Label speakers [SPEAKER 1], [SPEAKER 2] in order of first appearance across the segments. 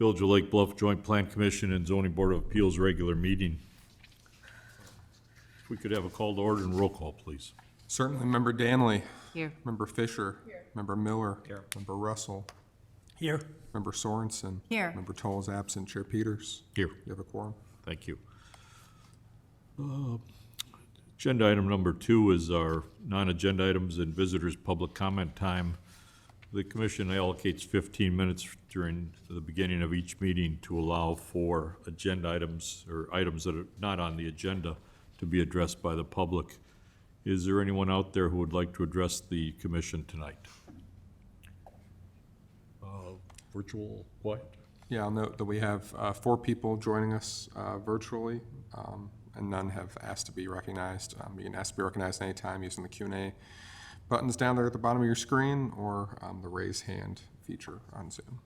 [SPEAKER 1] Village of Lake Bluff Joint Plan Commission and Zoning Board of Appeals regular meeting. If we could have a call to order and roll call, please.
[SPEAKER 2] Certainly. Member Danley.
[SPEAKER 3] Here.
[SPEAKER 2] Member Fisher. Here. Member Miller. Here. Member Russell.
[SPEAKER 4] Here.
[SPEAKER 2] Member Sorensen.
[SPEAKER 3] Here.
[SPEAKER 2] Member Toll is absent. Chair Peters.
[SPEAKER 1] Here.
[SPEAKER 2] You have a quorum.
[SPEAKER 1] Thank you. Agenda item number 2 is our non-agenda items and visitors' public comment time. The commission allocates 15 minutes during the beginning of each meeting to allow for agenda items or items that are not on the agenda to be addressed by the public. Is there anyone out there who would like to address the commission tonight? Virtual, what?
[SPEAKER 2] Yeah, I'll note that we have 4 people joining us virtually, and none have asked to be recognized. You can ask to be recognized anytime using the Q&A buttons down there at the bottom of your screen or the raise hand feature on Zoom.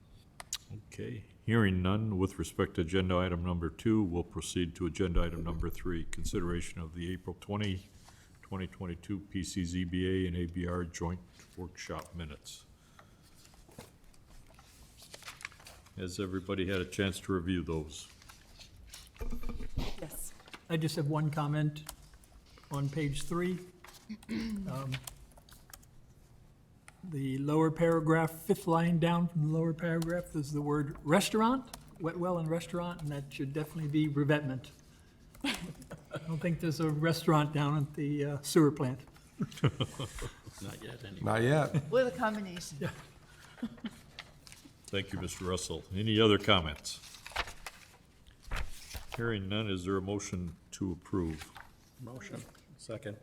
[SPEAKER 1] Okay, hearing none, with respect to agenda item number 2, we'll proceed to agenda item number 3, consideration of the April 20, 2022 PCZBA and ABR joint workshop minutes. Has everybody had a chance to review those?
[SPEAKER 3] Yes.
[SPEAKER 4] I just have one comment on page 3. The lower paragraph, 5th line down from the lower paragraph, there's the word restaurant, wet well and restaurant, and that should definitely be revetment. I don't think there's a restaurant down at the sewer plant.
[SPEAKER 1] Not yet, anyway.
[SPEAKER 2] Not yet.
[SPEAKER 3] With a combination.
[SPEAKER 4] Yeah.
[SPEAKER 1] Thank you, Mr. Russell. Any other comments? Hearing none, is there a motion to approve?
[SPEAKER 5] Motion. Second.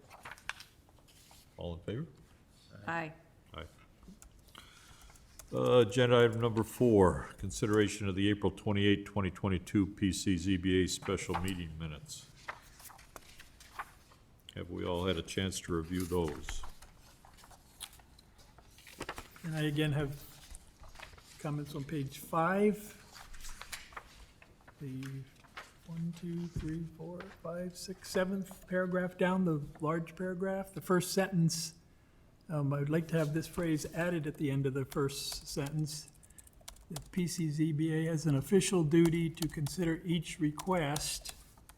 [SPEAKER 1] All in favor?
[SPEAKER 3] Aye.
[SPEAKER 1] Aye. Agenda item number 4, consideration of the April 28, 2022 PCZBA special meeting minutes. Have we all had a chance to review those?
[SPEAKER 4] And I again have comments on page 5. The 1, 2, 3, 4, 5, 6, 7th paragraph down, the large paragraph, the first sentence. I would like to have this phrase added at the end of the first sentence. The PCZBA has an official duty to consider each request,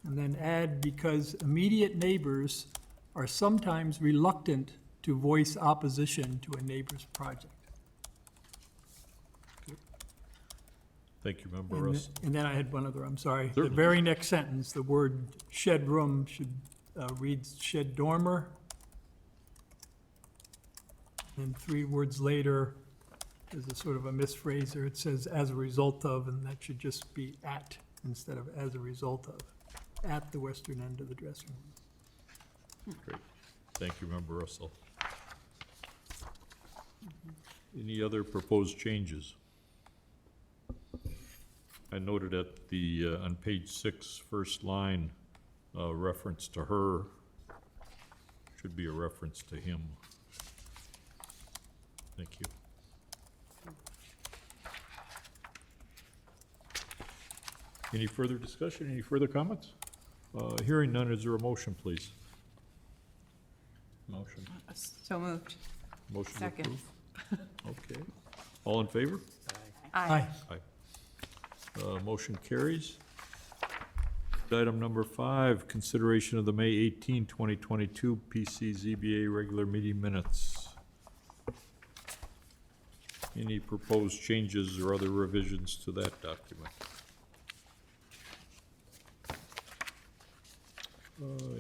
[SPEAKER 4] and then add, because immediate neighbors are sometimes reluctant to voice opposition to a neighbor's project.
[SPEAKER 1] Thank you, Member
[SPEAKER 4] And
[SPEAKER 1] Russ.
[SPEAKER 4] and then I had one other, I'm sorry. The
[SPEAKER 1] Certainly.
[SPEAKER 4] very next sentence, the word shed room should read shed dormer. And 3 words later, there's a sort of a misphrase there. It says as a result of, and that should just be at instead of as a result of, at the western end of the dressing room.
[SPEAKER 1] Great. Thank you, Member Russell. Any other proposed changes? I noted at the, on page 6, first line, reference to her, should be a reference to him. Thank you. Any further discussion, any further comments? Hearing none, is there a motion, please?
[SPEAKER 5] Motion.
[SPEAKER 3] So moved.
[SPEAKER 1] Motion to
[SPEAKER 3] Second.
[SPEAKER 1] approve? Okay. All in favor?
[SPEAKER 4] Aye.
[SPEAKER 1] Motion carries. Item number 5, consideration of the May 18, 2022 PCZBA regular meeting minutes. Any proposed changes or other revisions to that document?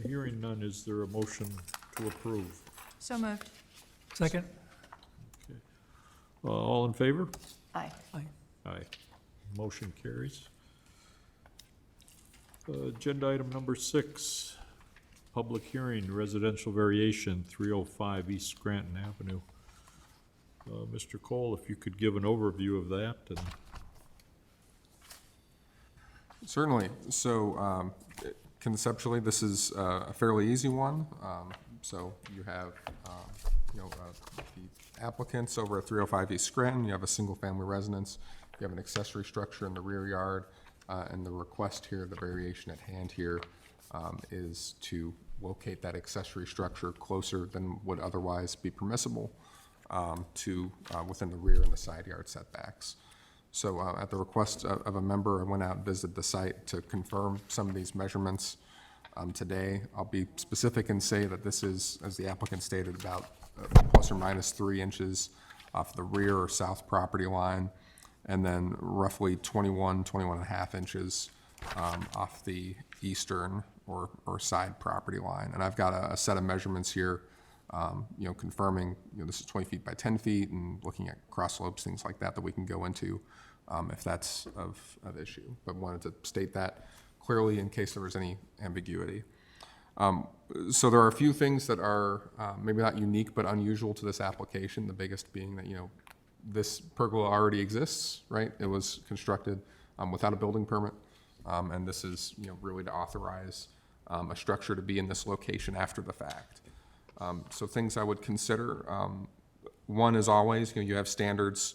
[SPEAKER 1] Hearing none, is there a motion to approve?
[SPEAKER 3] So moved.
[SPEAKER 4] Second?
[SPEAKER 1] All in favor?
[SPEAKER 3] Aye.
[SPEAKER 4] Aye.
[SPEAKER 1] Aye. Motion carries. Agenda item number 6, public hearing, residential variation, 305 East Scranton Avenue. Mr. Cole, if you could give an overview of that. And
[SPEAKER 2] Certainly. So conceptually, this is a fairly easy one. So you have, the applicants over at 305 East Scranton. You have a single-family residence. You have an accessory structure in the rear yard. And the request here, the variation at hand here, is to locate that accessory structure closer than would otherwise be permissible to within the rear and the side yard setbacks. So at the request of a member, I went out and visited the site to confirm some of these measurements today. I'll be specific and say that this is, as the applicant stated, about plus or minus 3 inches off the rear or south property line, and then roughly 21 and a half inches off the eastern or side property line. And I've got a set of measurements here, confirming, this is 20 feet by 10 feet and looking at cross slopes, things like that we can go into if that's of issue. But wanted to state that clearly in case there was any ambiguity. So there are a few things that are maybe not unique but unusual to this application, the biggest being that, this pergola already exists, right? It was constructed without a building permit, and this is, really to authorize a structure to be in this location after the fact. So things I would consider, one is always, you have standards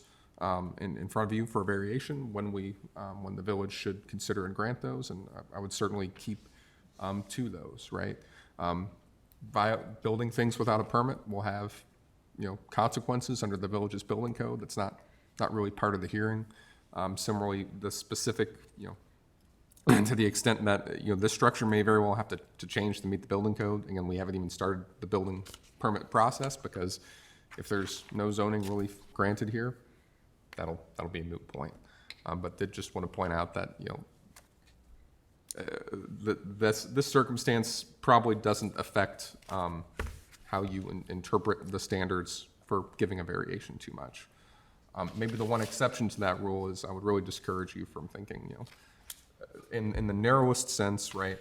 [SPEAKER 2] in front of you for variation when the village should consider and grant those, and I would certainly keep to those, right? By building things without a permit will have, consequences under the village's building code. That's not really part of the hearing. Similarly, the specific, to the extent that, this structure may very well have to change to meet the building code. Again, we haven't even started the building permit process because if there's no zoning relief granted here, that'll be a moot point. But did just want to point out that, this circumstance probably doesn't affect how you interpret the standards for giving a variation too much. Maybe the one exception to that rule is I would really discourage you from thinking, in the narrowest sense, right?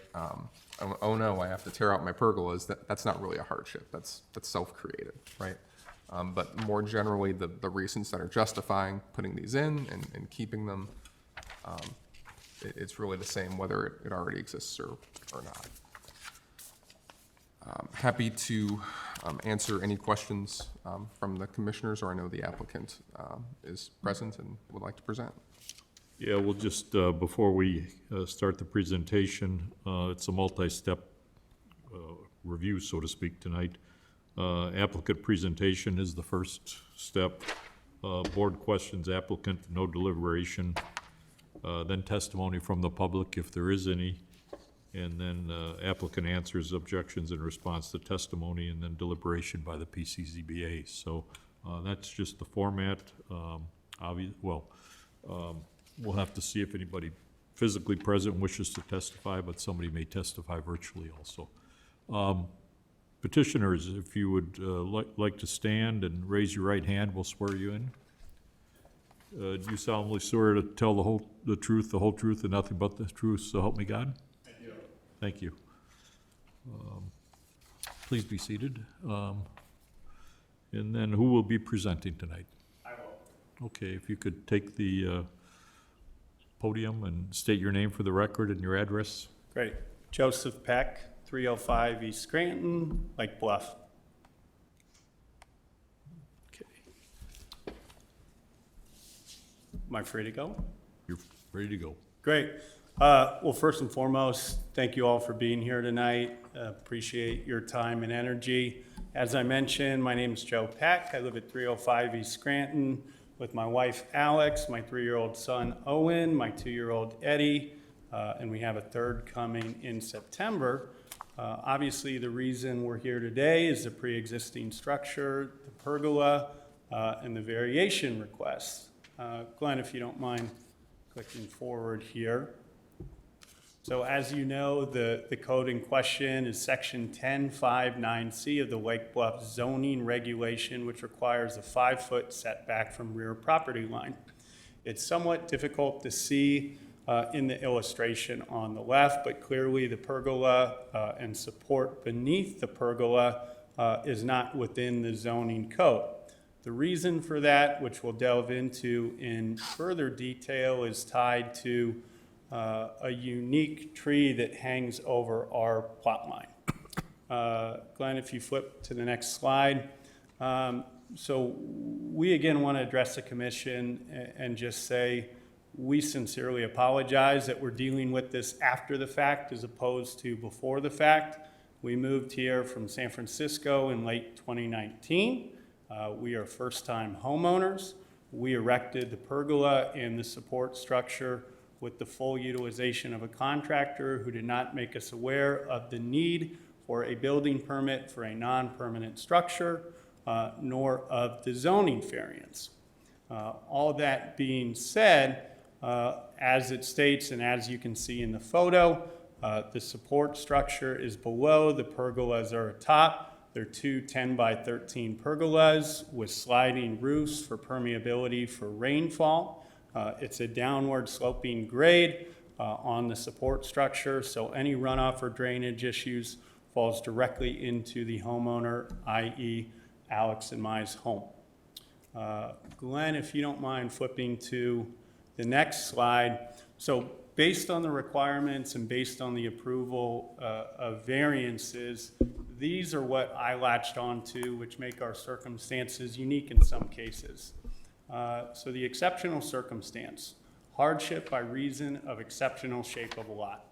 [SPEAKER 2] Oh no, I have to tear out my pergolas. That's not really a hardship. That's self-created, right? But more generally, the reasons that are justifying putting these in and keeping them, it's really the same whether it already exists or not. Happy to answer any questions from the commissioners, or I know the applicant is present and would like to present.
[SPEAKER 1] Yeah, we'll just, before we start the presentation, it's a multi-step review, so to speak, tonight. Applicant presentation is the first step. Board questions applicant, no deliberation. Then testimony from the public, if there is any. And then applicant answers objections in response to testimony, and then deliberation by the PCZBA. So that's just the format. We'll have to see if anybody physically present wishes to testify, but somebody may testify virtually also. Petitioners, if you would like to stand and raise your right hand, we'll swear you in. Do you solemnly swear to tell the truth, the whole truth, and nothing but the truth, so help me God? I do. Thank you. Please be seated. And then who will be presenting tonight? I will. Okay, if you could take the podium and state your name for the record and your address.
[SPEAKER 5] Great. Joseph Peck, 305 East Scranton, Lake Bluff.
[SPEAKER 1] Okay.
[SPEAKER 5] Am I free to go?
[SPEAKER 1] You're ready to go.
[SPEAKER 5] Great. Well, first and foremost, thank you all for being here tonight. Appreciate your time and energy. As I mentioned, my name is Joe Peck. I live at 305 East Scranton with my wife, Alex, my 3-year-old son, Owen, my 2-year-old Eddie, and we have a third coming in September. Obviously, the reason we're here today is the pre-existing structure, the pergola, and the variation request. Glenn, if you don't mind clicking forward here. So as you know, the code in question is section 1059C of the Lake Bluff zoning regulation, which requires a 5-foot setback from rear property line. It's somewhat difficult to see in the illustration on the left, but clearly the pergola and support beneath the pergola is not within the zoning code. The reason for that, which we'll delve into in further detail, is tied to a unique tree that hangs over our plot line. Glenn, if you flip to the next slide. So we again want to address the commission and just say we sincerely apologize that we're dealing with this after the fact as opposed to before the fact. We moved here from San Francisco in late 2019. We are first-time homeowners. We erected the pergola and the support structure with the full utilization of a contractor who did not make us aware of the need for a building permit for a non-permanent structure, nor of the zoning variance. All that being said, as it states and as you can see in the photo, the support structure is below, the pergolas are atop. They're two 10 by 13 pergolas with sliding roofs for permeability for rainfall. It's a downward sloping grade on the support structure, so any runoff or drainage issues falls directly into the homeowner, i.e. Alex and my home. Glenn, if you don't mind flipping to the next slide. So based on the requirements and based on the approval of variances, these are what I latched onto, which make our circumstances unique in some cases. So the exceptional circumstance, hardship by reason of exceptional shape of a lot.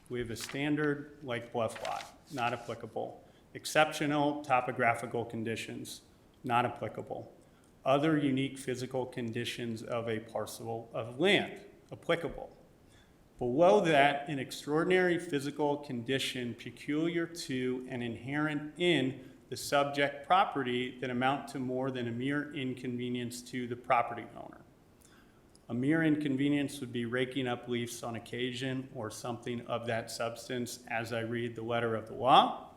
[SPEAKER 5] We have a standard like Bluff lot, not applicable. Exceptional topographical conditions, not applicable. Other unique physical conditions of a parcel of land, applicable. Below that, an extraordinary physical condition peculiar to and inherent in the subject property that amount to more than a mere inconvenience to the property owner. A mere inconvenience would be raking up leaves on occasion or something of that substance as I read the letter of the law,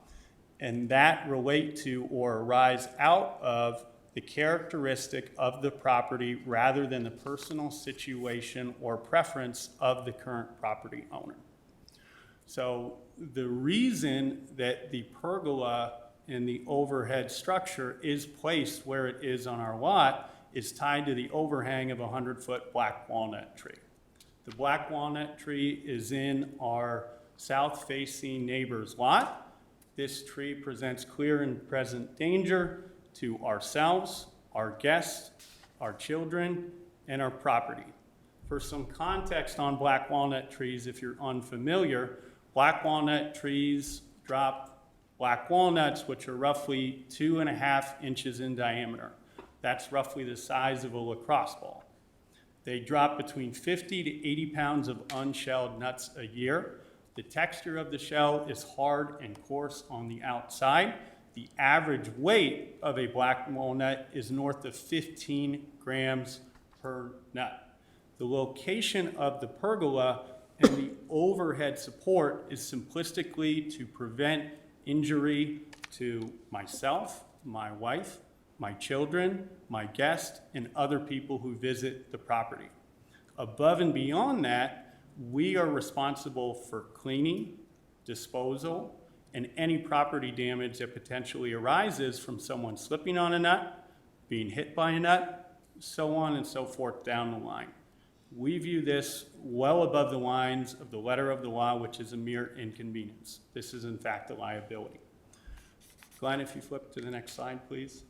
[SPEAKER 5] and that relate to or arise out of the characteristic of the property rather than the personal situation or preference of the current property owner. So the reason that the pergola and the overhead structure is placed where it is on our lot is tied to the overhang of a 100-foot black walnut tree. The black walnut tree is in our south-facing neighbor's lot. This tree presents clear and present danger to ourselves, our guests, our children, and our property. For some context on black walnut trees, if you're unfamiliar, black walnut trees drop black walnuts, which are roughly 2.5 inches in diameter. That's roughly the size of a lacrosse ball. They drop between 50 to 80 pounds of unshelled nuts a year. The texture of the shell is hard and coarse on the outside. The average weight of a black walnut is north of 15 grams per nut. The location of the pergola and the overhead support is simplistically to prevent injury to myself, my wife, my children, my guests, and other people who visit the property. Above and beyond that, we are responsible for cleaning, disposal, and any property damage that potentially arises from someone slipping on a nut, being hit by a nut, so on and so forth down the line. We view this well above the lines of the letter of the law, which is a mere inconvenience. This is in fact a liability. Glenn, if you flip to the next slide, please.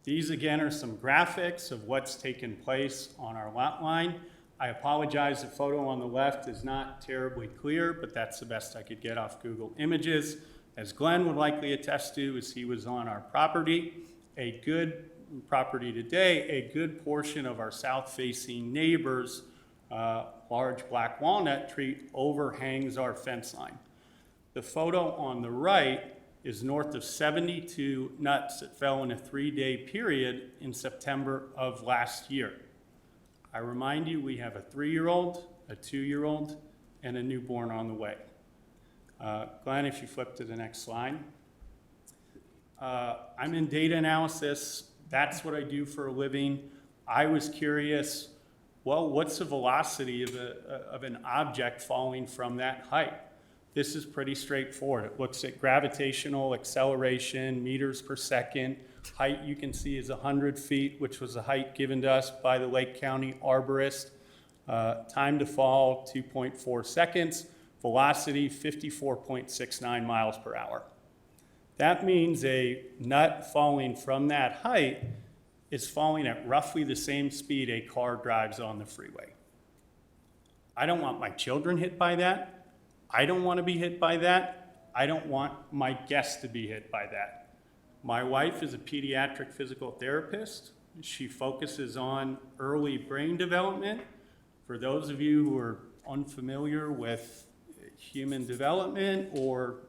[SPEAKER 5] These again are some graphics of what's taken place on our lot line. I apologize, the photo on the left is not terribly clear, but that's the best I could get off Google Images. As Glenn would likely attest to, as he was on our property, a good property today, a good portion of our south-facing neighbors' large black walnut tree overhangs our fence line. The photo on the right is north of 72 nuts that fell in a 3-day period in September of last year. I remind you, we have a 3-year-old, a 2-year-old, and a newborn on the way. Glenn, if you flip to the next slide. I'm in data analysis. That's what I do for a living. I was curious, well, what's the velocity of an object falling from that height? This is pretty straightforward. It looks at gravitational acceleration, meters per second. Height you can see is 100 feet, which was the height given to us by the Lake County arborist. Time to fall, 2.4 seconds. Velocity, 54.69 miles per hour. That means a nut falling from that height is falling at roughly the same speed a car drives on the freeway. I don't want my children hit by that. I don't want to be hit by that. I don't want my guests to be hit by that. My wife is a pediatric physical therapist. She focuses on early brain development. For those of you who are unfamiliar with human development or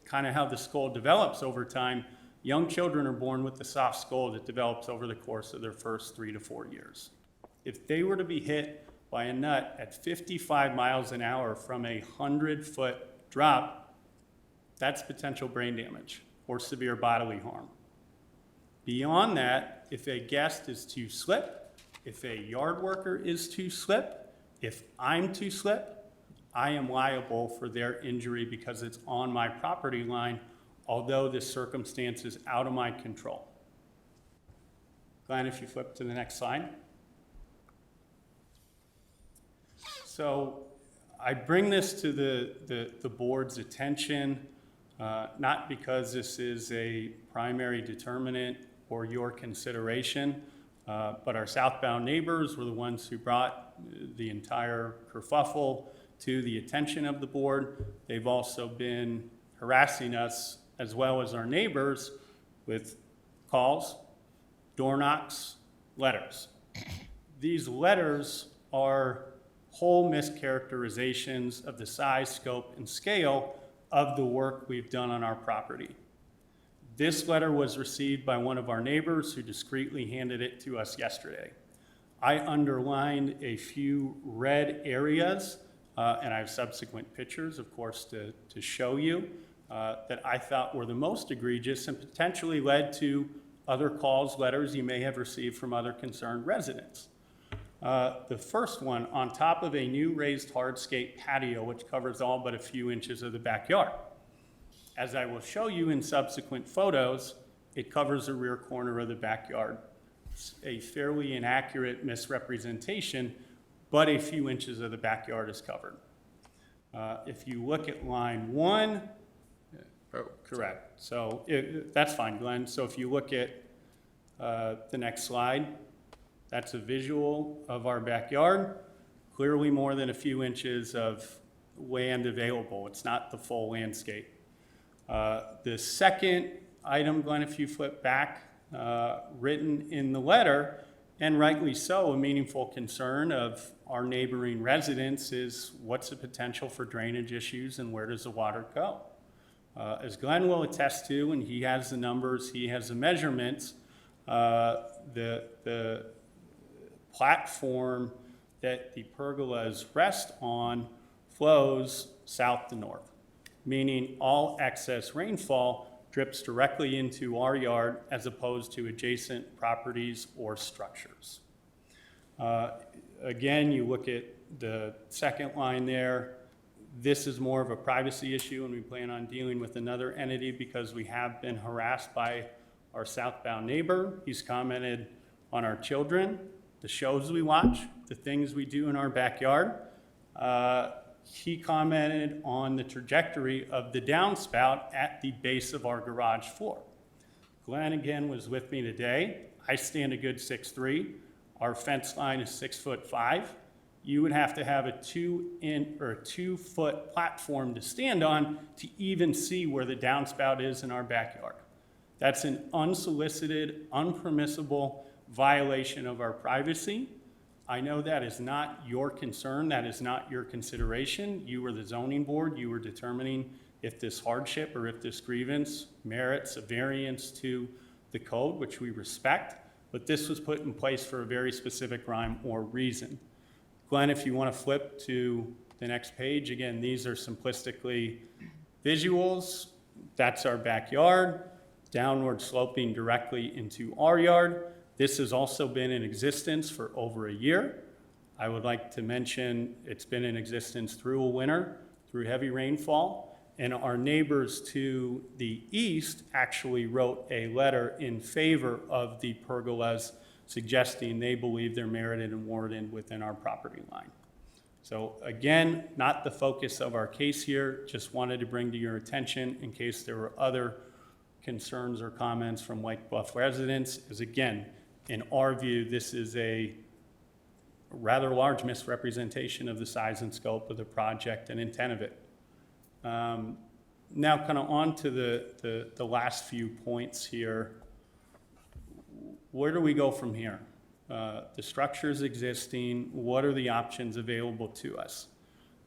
[SPEAKER 5] kind of how the skull develops over time, young children are born with the soft skull that develops over the course of their first 3 to 4 years. If they were to be hit by a nut at 55 miles an hour from a 100-foot drop, that's potential brain damage or severe bodily harm. Beyond that, if a guest is to slip, if a yard worker is to slip, if I'm to slip, I am liable for their injury because it's on my property line, although this circumstance is out of my control. Glenn, if you flip to the next slide. So I bring this to the board's attention, not because this is a primary determinant or your consideration, but our southbound neighbors were the ones who brought the entire kerfuffle to the attention of the board. They've also been harassing us, as well as our neighbors, with calls, door knocks, letters. These letters are whole mischaracterizations of the size, scope, and scale of the work we've done on our property. This letter was received by one of our neighbors who discreetly handed it to us yesterday. I underlined a few red areas, and I have subsequent pictures, of course, to show you, that I thought were the most egregious and potentially led to other calls, letters you may have received from other concerned residents. The first one, on top of a new raised hardscape patio, which covers all but a few inches of the backyard. As I will show you in subsequent photos, it covers the rear corner of the backyard. It's a fairly inaccurate misrepresentation, but a few inches of the backyard is covered. If you look at line 1, correct. So that's fine, Glenn. So if you look at the next slide, that's a visual of our backyard. Clearly more than a few inches of land available. It's not the full landscape. The second item, Glenn, if you flip back, written in the letter, and rightly so, a meaningful concern of our neighboring residents is what's the potential for drainage issues and where does the water go? As Glenn will attest to, and he has the numbers, he has the measurements, the platform that the pergolas rest on flows south to north, meaning all excess rainfall drips directly into our yard as opposed to adjacent properties or structures. Again, you look at the second line there, this is more of a privacy issue, and we plan on dealing with another entity because we have been harassed by our southbound neighbor. He's commented on our children, the shows we watch, the things we do in our backyard. He commented on the trajectory of the downspout at the base of our garage floor. Glenn, again, was with me today. I stand a good 6'3". Our fence line is 6'5". You would have to have a 2-foot platform to stand on to even see where the downspout is in our backyard. That's an unsolicited, unpermissible violation of our privacy. I know that is not your concern, that is not your consideration. You were the zoning board, you were determining if this hardship or if this grievance merits a variance to the code, which we respect, but this was put in place for a very specific rhyme or reason. Glenn, if you want to flip to the next page, again, these are simplistically visuals. That's our backyard, downward sloping directly into our yard. This has also been in existence for over a year. I would like to mention it's been in existence through a winter, through heavy rainfall, and our neighbors to the east actually wrote a letter in favor of the pergolas, suggesting they believe they're merited and warranted within our property line. So again, not the focus of our case here, just wanted to bring to your attention in case there were other concerns or comments from White Bluff residents, is again, in our view, this is a rather large misrepresentation of the size and scope of the project and intent of it. Now, kind of on to the last few points here. Where do we go from here? The structure is existing. What are the options available to us?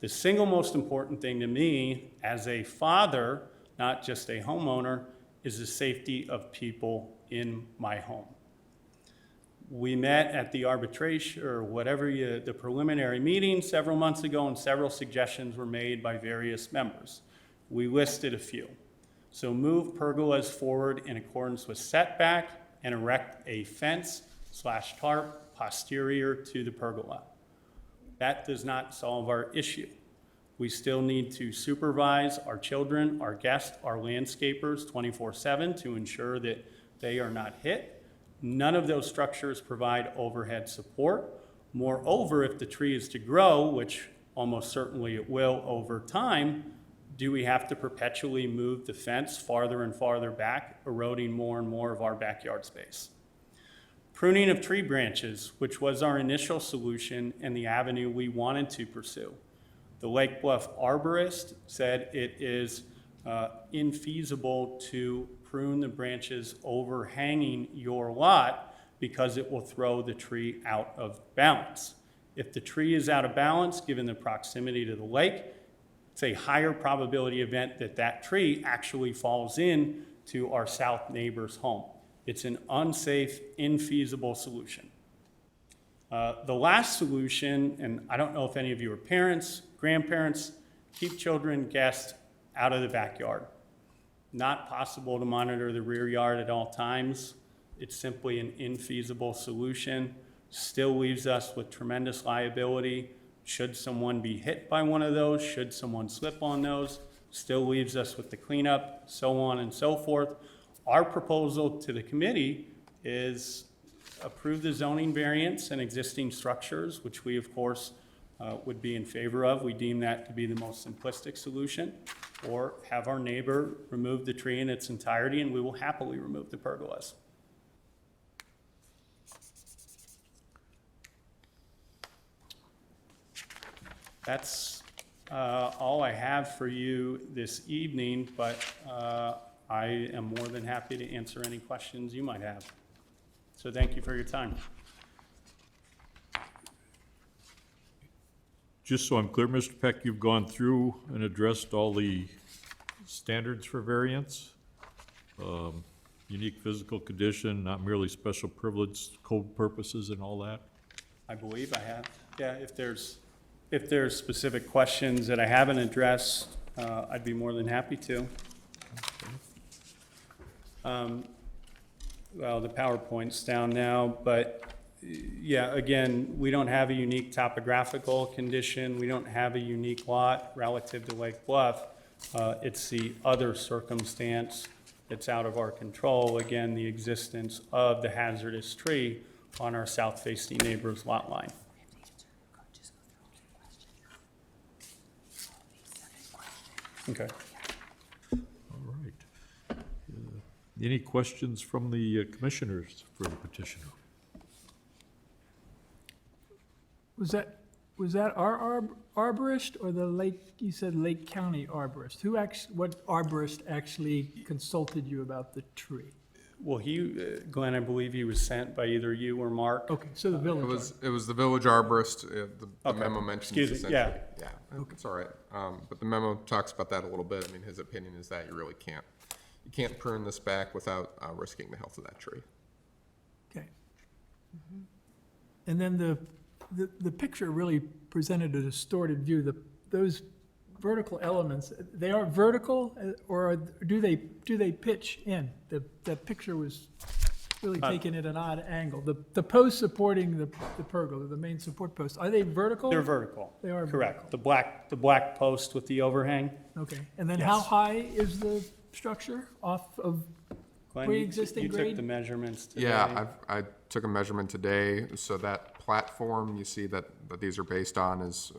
[SPEAKER 5] The single most important thing to me as a father, not just a homeowner, is the safety of people in my home. We met at the arbitration or the preliminary meeting several months ago, and several suggestions were made by various members. We listed a few. So move pergolas forward in accordance with setback and erect a fence/tarp posterior to the pergola. That does not solve our issue. We still need to supervise our children, our guests, our landscapers 24/7 to ensure that they are not hit. None of those structures provide overhead support. Moreover, if the tree is to grow, which almost certainly it will over time, do we have to perpetually move the fence farther and farther back, eroding more and more of our backyard space? Pruning of tree branches, which was our initial solution and the avenue we wanted to pursue. The Lake Bluff arborist said it is infeasible to prune the branches overhanging your lot because it will throw the tree out of balance. If the tree is out of balance, given the proximity to the lake, it's a higher probability event that that tree actually falls in to our south neighbor's home. It's an unsafe, infeasible solution. The last solution, and I don't know if any of you are parents, grandparents, keep children, guests out of the backyard. Not possible to monitor the rear yard at all times. It's simply an infeasible solution. Still leaves us with tremendous liability. Should someone be hit by one of those, should someone slip on those, still leaves us with the cleanup, so on and so forth. Our proposal to the committee is approve the zoning variance and existing structures, which we, of course, would be in favor of. We deem that to be the most simplistic solution. Or have our neighbor remove the tree in its entirety, and we will happily remove the pergolas. That's all I have for you this evening, but I am more than happy to answer any questions you might have. So thank you for your time.
[SPEAKER 1] Just so I'm clear, Mr. Peck, you've gone through and addressed all the standards for variance? Unique physical condition, not merely special privilege, code purposes and all that?
[SPEAKER 5] I believe I have. Yeah, if there's specific questions that I haven't addressed, I'd be more than happy to. Well, the PowerPoint's down now, but yeah, again, we don't have a unique topographical condition. We don't have a unique lot relative to Lake Bluff. It's the other circumstance that's out of our control. Again, the existence of the hazardous tree on our south-facing neighbor's lot line. Okay.
[SPEAKER 1] All right. Any questions from the commissioners for the petitioner?
[SPEAKER 4] Was that our arborist or the Lake, you said Lake County arborist? What arborist actually consulted you about the tree?
[SPEAKER 5] Well, Glenn, I believe he was sent by either you or Mark.
[SPEAKER 4] Okay, so the village
[SPEAKER 2] It was the village arborist, the
[SPEAKER 5] Okay.
[SPEAKER 2] memo mentions
[SPEAKER 5] Excuse me,
[SPEAKER 2] essentially.
[SPEAKER 5] yeah.
[SPEAKER 2] Yeah, it's all right. But the memo talks about that a little bit. I mean, his opinion is that you can't prune this back without risking the health of that tree.
[SPEAKER 4] Okay. And then the picture really presented a distorted view. Those vertical elements, they are vertical or do they pitch in? The picture was really taken at an odd angle. The posts supporting the pergola, the main support posts, are they vertical?
[SPEAKER 5] They're vertical.
[SPEAKER 4] They are
[SPEAKER 5] Correct. The black post with the overhang.
[SPEAKER 4] Okay, and then
[SPEAKER 5] Yes.
[SPEAKER 4] how high is the structure off of
[SPEAKER 5] Glenn,
[SPEAKER 4] pre-existing
[SPEAKER 5] you took
[SPEAKER 4] grade?
[SPEAKER 5] the measurements today.
[SPEAKER 2] Yeah, I took a measurement today, so that platform you see that these are based on is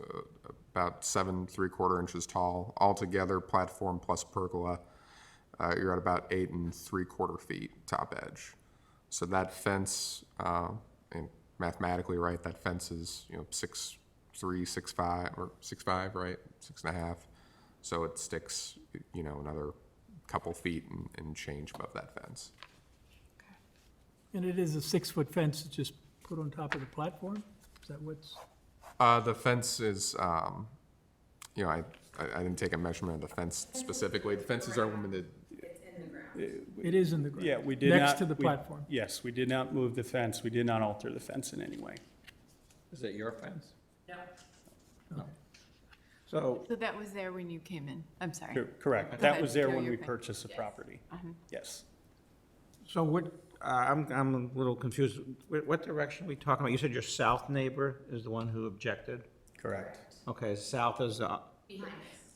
[SPEAKER 2] about 7 3/4 inches tall. Altogether, platform plus pergola, you're at about 8 3/4 feet top edge. So that fence, and mathematically, right, that fence is 6'3", 6'5", or 6'5", right, 6.5. So it sticks, another couple feet and change above that fence.
[SPEAKER 4] And it is a 6-foot fence that's just put on top of the platform? Is that what's,
[SPEAKER 2] The fence is, I didn't take a measurement of the fence specifically. The fences are limited.
[SPEAKER 4] it is in the ground?
[SPEAKER 5] Yeah, we did not.
[SPEAKER 4] Next to the
[SPEAKER 5] we-
[SPEAKER 4] platform?
[SPEAKER 5] Yes, we did not move the fence. We did not alter the fence in any way.
[SPEAKER 6] Is it your fence?
[SPEAKER 4] No.
[SPEAKER 6] So,
[SPEAKER 3] So that was there when you came in? I'm sorry.
[SPEAKER 5] Correct.
[SPEAKER 3] Go
[SPEAKER 5] That
[SPEAKER 3] ahead,
[SPEAKER 5] was there
[SPEAKER 3] Joe,
[SPEAKER 5] when
[SPEAKER 3] you're
[SPEAKER 5] we
[SPEAKER 3] fine.
[SPEAKER 5] purchased the property. Yes.
[SPEAKER 6] so what, I'm a little confused. What direction are we talking about? You said your south neighbor is the one who objected?
[SPEAKER 5] Correct.
[SPEAKER 6] Okay, south is,
[SPEAKER 5] On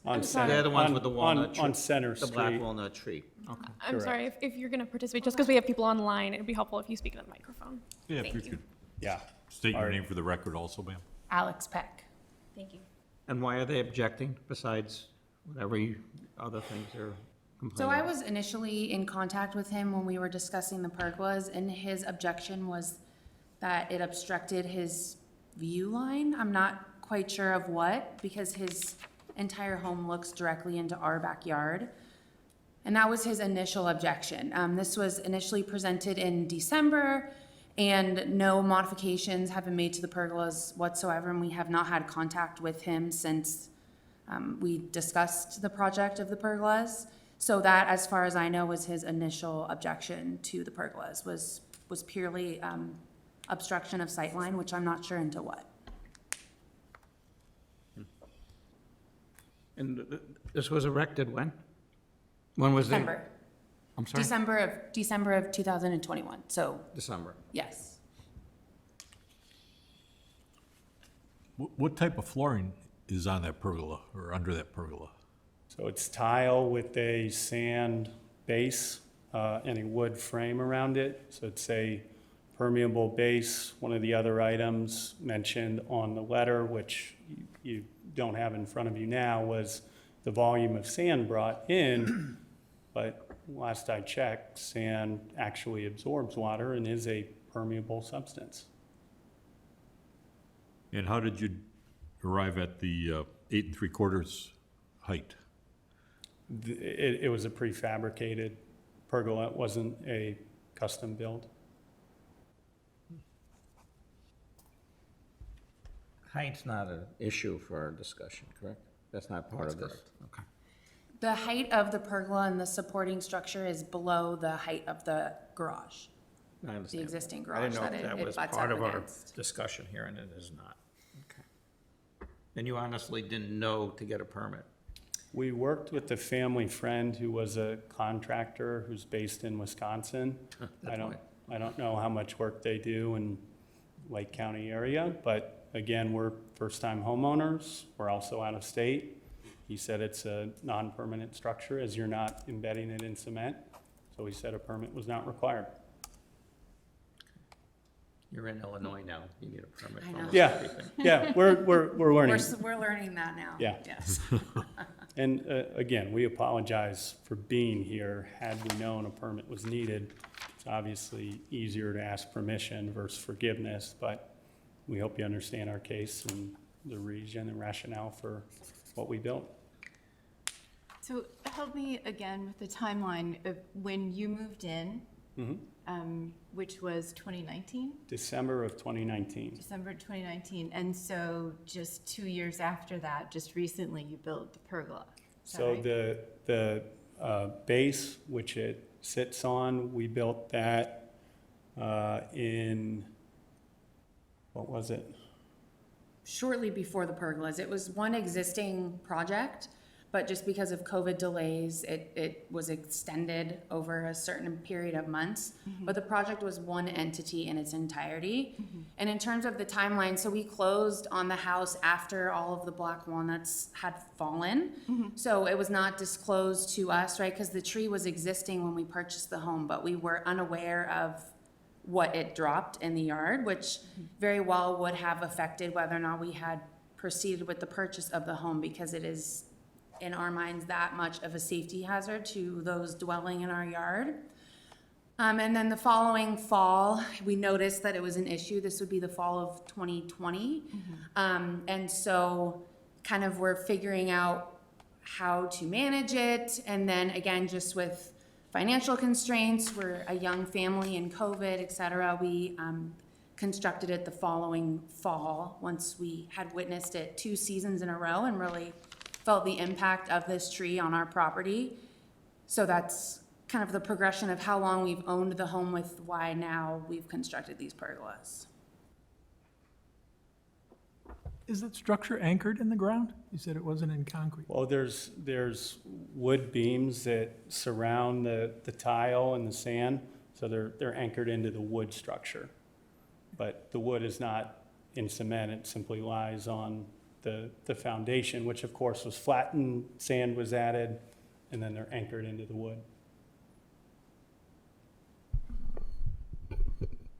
[SPEAKER 6] they're
[SPEAKER 5] Center-
[SPEAKER 6] the ones
[SPEAKER 5] on-
[SPEAKER 6] with the
[SPEAKER 5] on-
[SPEAKER 6] walnut tree.
[SPEAKER 5] On Center
[SPEAKER 6] the black
[SPEAKER 5] Street.
[SPEAKER 6] walnut tree. Okay.
[SPEAKER 7] I'm
[SPEAKER 5] Correct.
[SPEAKER 7] sorry, if you're going to participate, just because we have people online, it'd be helpful if you speak into the microphone.
[SPEAKER 1] Yeah, if
[SPEAKER 7] Thank
[SPEAKER 1] you
[SPEAKER 7] you.
[SPEAKER 1] could
[SPEAKER 5] Yeah.
[SPEAKER 1] state your
[SPEAKER 5] All right.
[SPEAKER 1] name for the record also, ma'am.
[SPEAKER 3] Alex Peck.
[SPEAKER 7] Thank you.
[SPEAKER 6] And why are they objecting besides whatever other things they're complaining?
[SPEAKER 8] So I was initially in contact with him when we were discussing the pergolas, and his objection was that it obstructed his view line. I'm not quite sure of what, because his entire home looks directly into our backyard. And that was his initial objection. This was initially presented in December, and no modifications have been made to the pergolas whatsoever, and we have not had contact with him since we discussed the project of the pergolas. So that, as far as I know, was his initial objection to the pergolas, was purely obstruction of sightline, which I'm not sure into what.
[SPEAKER 6] And this was erected when? When was it?
[SPEAKER 8] December,
[SPEAKER 6] I'm sorry?
[SPEAKER 8] December of 2021, so,
[SPEAKER 6] December.
[SPEAKER 8] yes.
[SPEAKER 1] What type of flooring is on that pergola or under that pergola?
[SPEAKER 5] So it's tile with a sand base and a wood frame around it. So it's a permeable base. One of the other items mentioned on the letter, which you don't have in front of you now, was the volume of sand brought in. But last I checked, sand actually absorbs water and is a permeable substance.
[SPEAKER 1] And how did you arrive at the 8 3/4 height?
[SPEAKER 5] It was a prefabricated pergola. It wasn't a custom build.
[SPEAKER 6] Height's not an issue for our discussion, correct? That's not part of this? Okay.
[SPEAKER 8] The height of the pergola and the supporting structure is below the height of the garage,
[SPEAKER 6] I
[SPEAKER 8] the
[SPEAKER 6] understand.
[SPEAKER 8] existing
[SPEAKER 6] I
[SPEAKER 8] garage
[SPEAKER 6] didn't know
[SPEAKER 8] that
[SPEAKER 6] if that
[SPEAKER 8] it
[SPEAKER 6] was
[SPEAKER 8] butts
[SPEAKER 6] part
[SPEAKER 8] up
[SPEAKER 6] of our
[SPEAKER 8] against.
[SPEAKER 6] discussion here, and it is not. Okay. And you honestly didn't know to get a permit?
[SPEAKER 5] We worked with a family friend who was a contractor who's based in Wisconsin.
[SPEAKER 6] That's
[SPEAKER 5] I don't know how much work they do in Lake County area, but again, we're first-time homeowners. We're also out of state. He said it's a non-permanent structure as you're not embedding it in cement. So he said a permit was not required.
[SPEAKER 6] You're in Illinois now, you need a permit.
[SPEAKER 8] I
[SPEAKER 6] for
[SPEAKER 8] know.
[SPEAKER 6] almost
[SPEAKER 5] Yeah.
[SPEAKER 6] everything.
[SPEAKER 5] Yeah, we're learning.
[SPEAKER 8] We're learning that now.
[SPEAKER 5] Yeah.
[SPEAKER 8] Yes.
[SPEAKER 5] And again, we apologize for being here. Had we known a permit was needed, it's obviously easier to ask permission versus forgiveness, but we hope you understand our case and the reason and rationale for what we built.
[SPEAKER 3] So help me again with the timeline of when you moved in, which was 2019,
[SPEAKER 5] December of 2019.
[SPEAKER 3] December 2019. And so just 2 years after that, just recently, you built the pergola. Is that
[SPEAKER 5] So
[SPEAKER 3] right?
[SPEAKER 5] the base, which it sits on, we built that in, what was it?
[SPEAKER 8] Shortly before the pergolas. It was one existing project, but just because of COVID delays, it was extended over a certain period of months. But the project was one entity in its entirety. And in terms of the timeline, so we closed on the house after all of the black walnuts had fallen. So it was not disclosed to us, right? Because the tree was existing when we purchased the home, but we were unaware of what it dropped in the yard, which very well would have affected whether or not we had proceeded with the purchase of the home, because it is, in our minds, that much of a safety hazard to those dwelling in our yard. And then the following fall, we noticed that it was an issue. This would be the fall of 2020. And so kind of we're figuring out how to manage it. And then again, just with financial constraints, we're a young family in COVID, et cetera, we constructed it the following fall, once we had witnessed it 2 seasons in a row and really felt the impact of this tree on our property. So that's kind of the progression of how long we've owned the home with why now we've constructed these pergolas.
[SPEAKER 4] Is that structure anchored in the ground? You said it wasn't in concrete.
[SPEAKER 5] Well, there's wood beams that surround the tile and the sand, so they're anchored into the wood structure. But the wood is not in cement, it simply lies on the foundation, which of course was flattened, sand was added, and then they're anchored into the wood.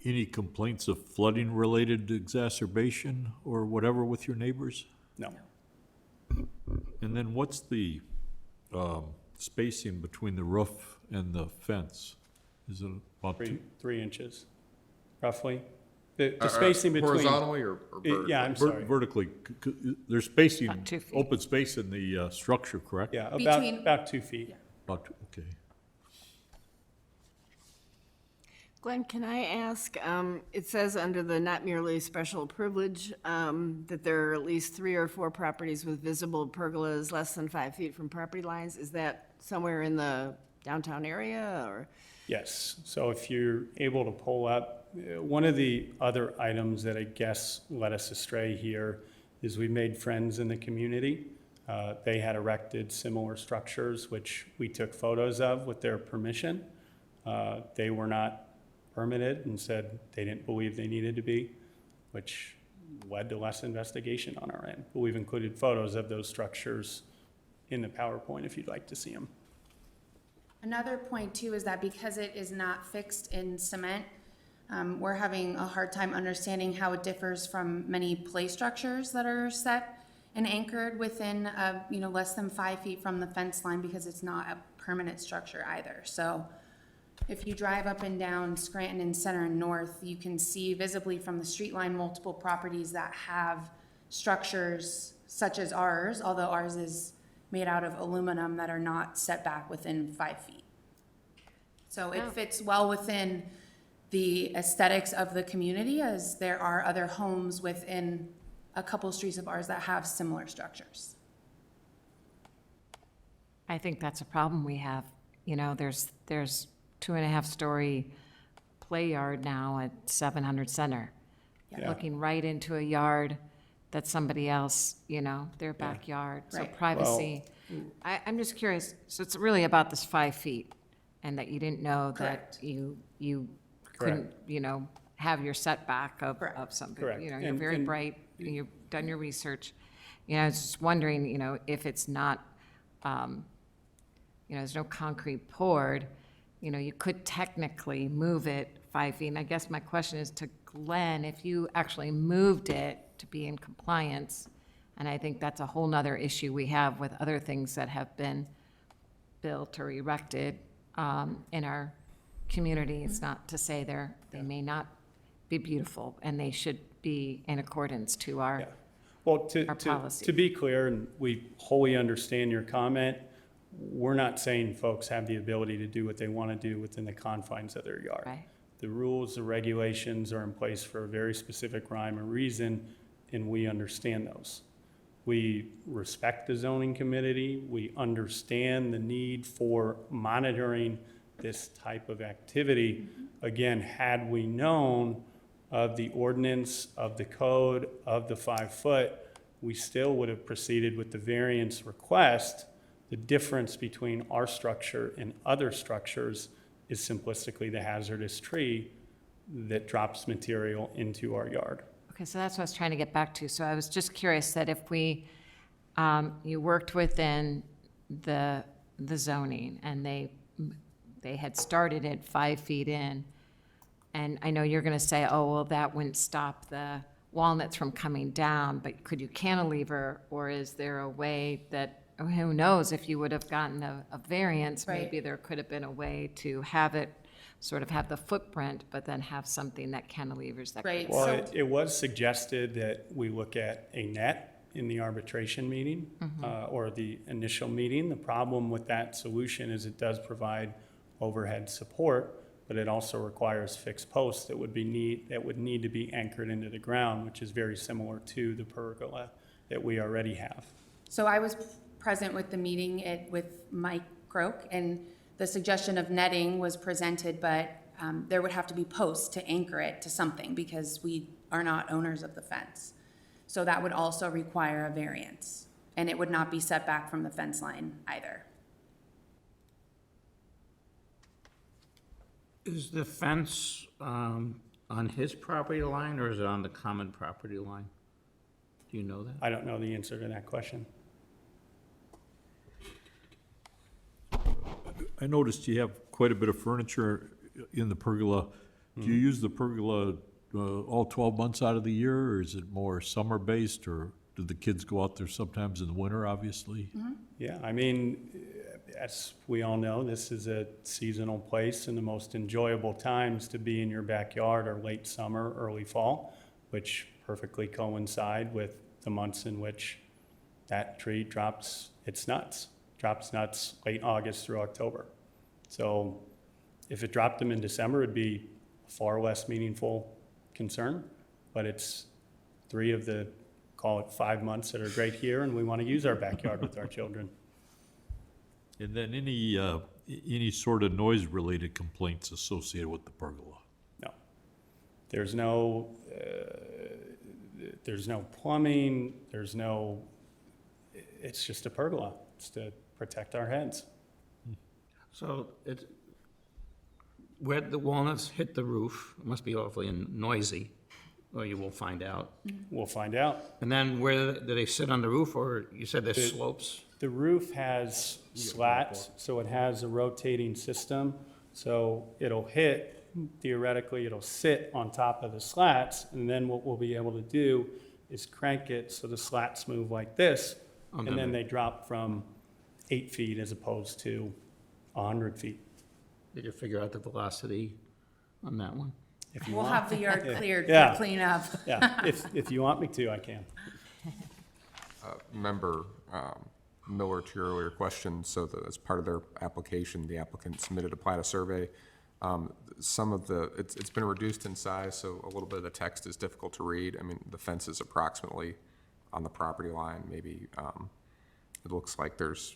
[SPEAKER 1] Any complaints of flooding-related exacerbation or whatever with your neighbors?
[SPEAKER 5] No.
[SPEAKER 1] And then what's the spacing between the roof and the fence? Is it about two?
[SPEAKER 5] 3 inches, roughly. The spacing between.
[SPEAKER 2] Horizontally or vertically?
[SPEAKER 5] Yeah, I'm sorry.
[SPEAKER 1] Vertically, there's spacing,
[SPEAKER 7] About 2 feet.
[SPEAKER 1] open space in the structure, correct?
[SPEAKER 5] Yeah,
[SPEAKER 8] Between-
[SPEAKER 5] about 2 feet.
[SPEAKER 1] Okay.
[SPEAKER 9] Glenn, can I ask, it says under the not merely special privilege, that there are at least 3 or 4 properties with visible pergolas less than 5 feet from property lines. Is that somewhere in the downtown area, or?
[SPEAKER 5] Yes, so if you're able to pull up, one of the other items that I guess led us astray here is we made friends in the community. They had erected similar structures, which we took photos of with their permission. They were not permitted and said they didn't believe they needed to be, which led to less investigation on our end. But we've included photos of those structures in the PowerPoint if you'd like to see them.
[SPEAKER 8] Another point too is that because it is not fixed in cement, we're having a hard time understanding how it differs from many play structures that are set and anchored within, less than 5 feet from the fence line, because it's not a permanent structure either. So if you drive up and down Scranton and Center and North, you can see visibly from the street line multiple properties that have structures such as ours, although ours is made out of aluminum, that are not set back within 5 feet. So it fits well within the aesthetics of the community, as there are other homes within a couple streets of ours that have similar structures.
[SPEAKER 10] I think that's a problem we have. There's 2.5-story play yard now at 700 Center,
[SPEAKER 5] Yeah.
[SPEAKER 10] looking right into a yard that's somebody else, their backyard. So
[SPEAKER 8] Right.
[SPEAKER 10] privacy. I'm just curious, so it's really about this 5 feet, and that you didn't know that
[SPEAKER 8] Correct.
[SPEAKER 10] you couldn't, have your setback of
[SPEAKER 8] Correct.
[SPEAKER 10] something.
[SPEAKER 5] Correct.
[SPEAKER 10] You're
[SPEAKER 5] And-
[SPEAKER 10] very
[SPEAKER 5] and-
[SPEAKER 10] bright, you've done your research. I was just wondering, if it's not, there's no concrete poured, you could technically move it 5 feet. And I guess my question is to Glenn, if you actually moved it to be in compliance, and I think that's a whole nother issue we have with other things that have been built or erected in our community. It's not to say they may not be beautiful, and they should be in accordance to our,
[SPEAKER 5] Yeah. Well,
[SPEAKER 10] our policy.
[SPEAKER 5] to be clear, and we wholly understand your comment, we're not saying folks have the ability to do what they want to do within the confines of their yard.
[SPEAKER 10] Right.
[SPEAKER 5] The rules, the regulations are in place for a very specific rhyme or reason, and we understand those. We respect the zoning committee. We understand the need for monitoring this type of activity. Again, had we known of the ordinance, of the code, of the 5 foot, we still would have proceeded with the variance request. The difference between our structure and other structures is simplistically the hazardous tree that drops material into our yard.
[SPEAKER 10] Okay, so that's what I was trying to get back to. So I was just curious that if you worked within the zoning, and they had started it 5 feet in, and I know you're gonna say, oh, well, that wouldn't stop the walnuts from coming down, but could you cantilever, or is there a way that, who knows, if you would have gotten a variance,
[SPEAKER 8] Right.
[SPEAKER 10] maybe there could have been a way to have it, sort of have the footprint, but then have something that cantilevers that.
[SPEAKER 8] Right.
[SPEAKER 5] Well,
[SPEAKER 8] So-
[SPEAKER 5] it was suggested that we look at a net in the arbitration meeting, or the initial meeting. The problem with that solution is it does provide overhead support, but it also requires fixed posts that would need to be anchored into the ground, which is very similar to the pergola that we already have.
[SPEAKER 8] So I was present with the meeting with Mike Croak, and the suggestion of netting was presented, but there would have to be posts to anchor it to something because we are not owners of the fence. So that would also require a variance, and it would not be set back from the fence line either.
[SPEAKER 6] Is the fence on his property line, or is it on the common property line? Do you know that?
[SPEAKER 5] I don't know the answer to that question.
[SPEAKER 1] I noticed you have quite a bit of furniture in the pergola. Do you use the pergola all 12 months out of the year, or is it more summer-based, or do the kids go out there sometimes in the winter, obviously?
[SPEAKER 5] Yeah, I mean, as we all know, this is a seasonal place, and the most enjoyable times to be in your backyard are late summer, early fall, which perfectly coincide with the months in which that tree drops its nuts. Drops nuts late August through October. So if it dropped them in December, it'd be a far less meaningful concern, but it's 3 of the, call it 5 months that are great here, and we want to use our backyard with our children.
[SPEAKER 1] And then any sort of noise-related complaints associated with the pergola?
[SPEAKER 5] No. There's no plumbing, it's just a pergola. It's to protect our heads.
[SPEAKER 6] So it's, where the walnuts hit the roof, it must be awfully noisy, or you will find out.
[SPEAKER 5] We'll find out.
[SPEAKER 6] And then where, do they sit on the roof, or you said there's slopes?
[SPEAKER 5] The roof has slats, so it has a rotating system. So it'll hit, theoretically, it'll sit on top of the slats, and then what we'll be able to do is crank it so the slats move like this, and then they drop from 8 feet as opposed to 100 feet.
[SPEAKER 6] Did you figure out the velocity on that one?
[SPEAKER 5] If you
[SPEAKER 8] We'll
[SPEAKER 5] want.
[SPEAKER 8] have the yard cleared
[SPEAKER 5] Yeah.
[SPEAKER 8] for cleanup.
[SPEAKER 5] Yeah, if you want me to, I can.
[SPEAKER 2] Member Miller, to your earlier question, so that as part of their application, the applicant submitted a plat of survey. Some of the, it's been reduced in size, so a little bit of the text is difficult to read. I mean, the fence is approximately on the property line, maybe, it looks like there's,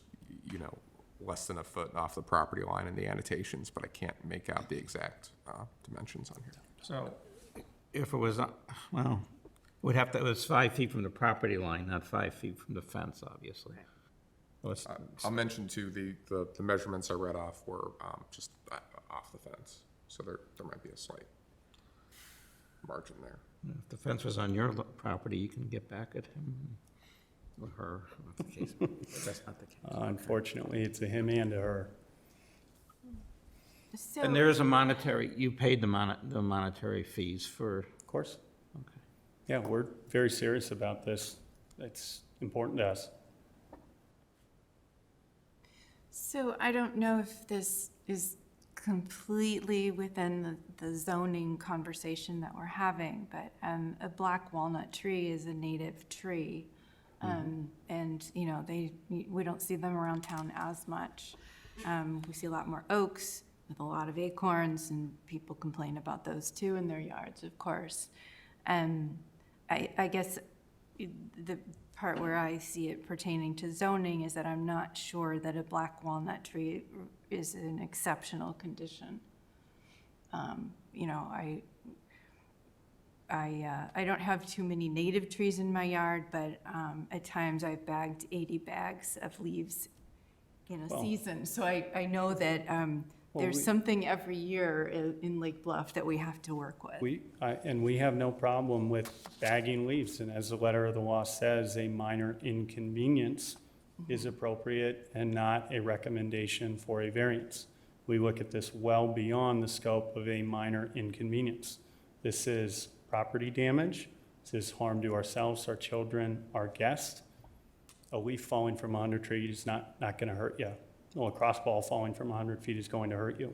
[SPEAKER 2] less than a foot off the property line in the annotations, but I can't make out the exact dimensions on here.
[SPEAKER 6] So if it was, well, would have to, it was 5 feet from the property line, not 5 feet from the fence, obviously. Well, it's-
[SPEAKER 2] I'll mention too, the measurements I read off were just off the fence, so there might be a slight margin there.
[SPEAKER 6] If the fence was on your property, you can get back at him or her, not the case, but that's not the case.
[SPEAKER 5] Unfortunately, it's a him and a her.
[SPEAKER 3] So,
[SPEAKER 6] And there is a monetary, you paid the monetary fees for,
[SPEAKER 5] Of course.
[SPEAKER 6] okay.
[SPEAKER 5] Yeah, we're very serious about this. It's important to us.
[SPEAKER 3] so I don't know if this is completely within the zoning conversation that we're having, but a black walnut tree is a native tree. And, we don't see them around town as much. We see a lot more oaks with a lot of acorns, and people complain about those too in their yards, of course. I guess the part where I see it pertaining to zoning is that I'm not sure that a black walnut tree is an exceptional condition. I don't have too many native trees in my yard, but at times I've bagged 80 bags of leaves in a
[SPEAKER 5] Well-
[SPEAKER 3] season. So I know that there's something every year in Lake Bluff that we have to work with.
[SPEAKER 5] We have no problem with bagging leaves, and as the letter of the law says, a minor inconvenience is appropriate and not a recommendation for a variance. We look at this well beyond the scope of a minor inconvenience. This is property damage, this is harm to ourselves, our children, our guests. A leaf falling from 100 trees is not gonna hurt you. Well, a crossball falling from 100 feet is going to hurt you.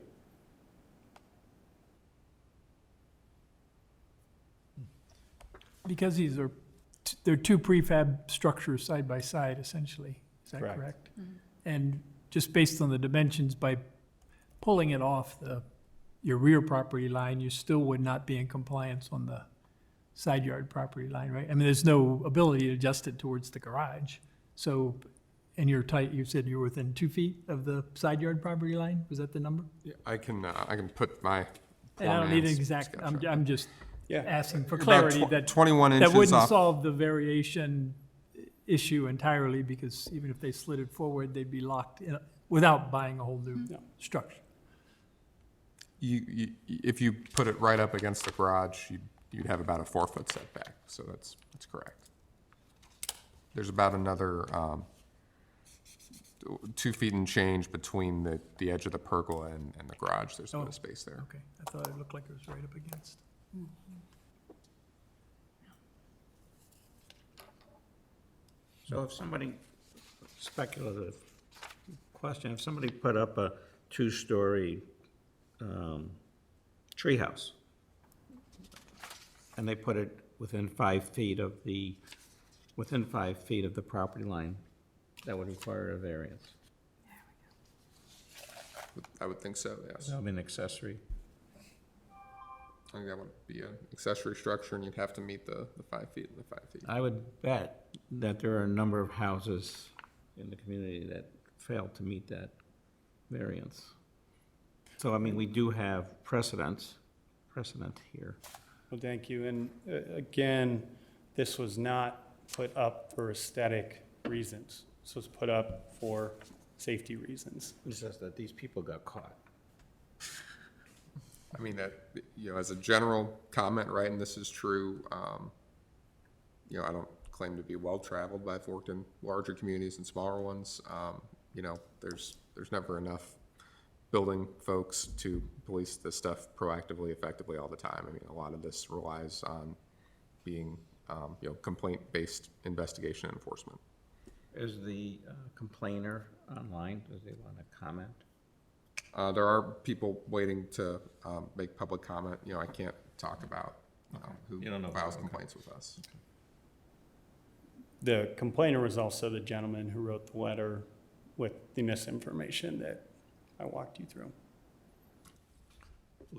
[SPEAKER 4] Because these are they're two prefab structures side by side essentially, is that
[SPEAKER 5] Correct.
[SPEAKER 4] correct? And just based on the dimensions, by pulling it off your rear property line, you still would not be in compliance on the side yard property line, right? I mean, there's no ability to adjust it towards the garage. So, and you're tight, you said you're within 2 feet of the side yard property line? Was that the number?
[SPEAKER 2] Yeah, I can put my.
[SPEAKER 4] And I don't need an
[SPEAKER 2] plumb
[SPEAKER 4] exact,
[SPEAKER 2] sketch up.
[SPEAKER 4] I'm just
[SPEAKER 5] Yeah.
[SPEAKER 4] asking for
[SPEAKER 2] About
[SPEAKER 4] clarity that
[SPEAKER 2] 21
[SPEAKER 4] that
[SPEAKER 2] inches
[SPEAKER 4] wouldn't
[SPEAKER 2] off.
[SPEAKER 4] solve the variation issue entirely, because even if they slid it forward, they'd be locked in, without buying a whole new
[SPEAKER 5] No.
[SPEAKER 4] structure.
[SPEAKER 2] If you put it right up against the garage, you'd have about a 4-foot setback, so that's correct. There's about another 2 feet and change between the edge of the pergola and the garage. There's a bit
[SPEAKER 4] Oh.
[SPEAKER 2] of space there.
[SPEAKER 4] Okay, I thought it looked like it was right up against.
[SPEAKER 6] So if somebody, speculative question, if somebody put up a 2-story treehouse, and they put it within 5 feet of the property line, that would require a variance.
[SPEAKER 2] I would think so, yes.
[SPEAKER 6] That would be an accessory.
[SPEAKER 2] I think that would be an accessory structure, and you'd have to meet the 5 feet and the 5 feet.
[SPEAKER 6] I would bet that there are a number of houses in the community that fail to meet that variance. So, I mean, we do have precedent here.
[SPEAKER 5] Well, thank you. And again, this was not put up for aesthetic reasons. This was put up for safety reasons.
[SPEAKER 6] It's just that these people got caught.
[SPEAKER 2] I mean, that, as a general comment, right, and this is true, I don't claim to be well-traveled, but I've worked in larger communities and smaller ones. There's never enough building folks to police this stuff proactively, effectively all the time. I mean, a lot of this relies on being, complaint-based investigation and enforcement.
[SPEAKER 6] Is the complainer online? Does they want to comment?
[SPEAKER 2] There are people waiting to make public comment. I can't talk about who
[SPEAKER 6] You don't know.
[SPEAKER 2] files
[SPEAKER 6] Okay.
[SPEAKER 2] complaints with us.
[SPEAKER 5] The complainer was also the gentleman who wrote the letter with the misinformation that I walked you through.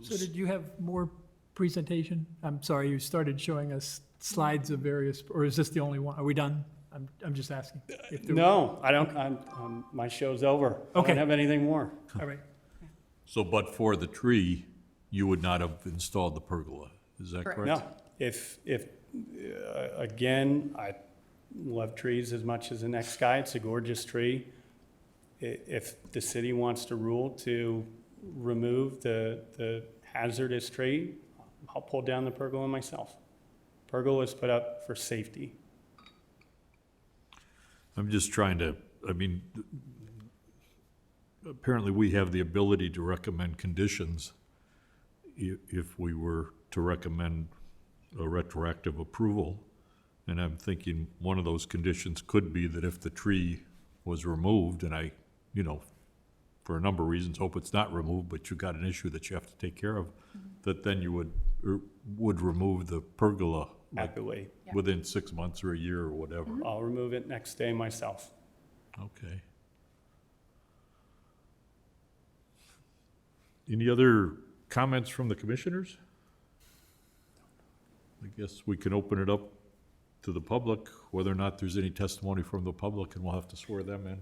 [SPEAKER 4] So did you have more presentation? I'm sorry, you started showing us slides of various, or is this the only one? Are we done? I'm just asking. if there-
[SPEAKER 5] No, I don't, my show's over. I
[SPEAKER 4] Okay.
[SPEAKER 5] don't have anything more.
[SPEAKER 4] All right.
[SPEAKER 1] So, but for the tree, you would not have installed the pergola, is that
[SPEAKER 8] Correct.
[SPEAKER 1] correct?
[SPEAKER 5] No, again, I love trees as much as the next guy. It's a gorgeous tree. If the city wants to rule to remove the hazardous tree, I'll pull down the pergola myself. Pergola is put up for safety.
[SPEAKER 1] I'm just trying to, apparently we have the ability to recommend conditions if we were to recommend a retroactive approval. And I'm thinking one of those conditions could be that if the tree was removed, and I, for a number of reasons, hope it's not removed, but you got an issue that you have to take care of, that then you would remove the pergola like,
[SPEAKER 5] Happily,
[SPEAKER 1] within 6 months or a year or whatever.
[SPEAKER 5] I'll remove it next day myself.
[SPEAKER 1] Okay. Any other comments from the commissioners? I guess we can open it up to the public, whether or not there's any testimony from the public, and we'll have to swear them in.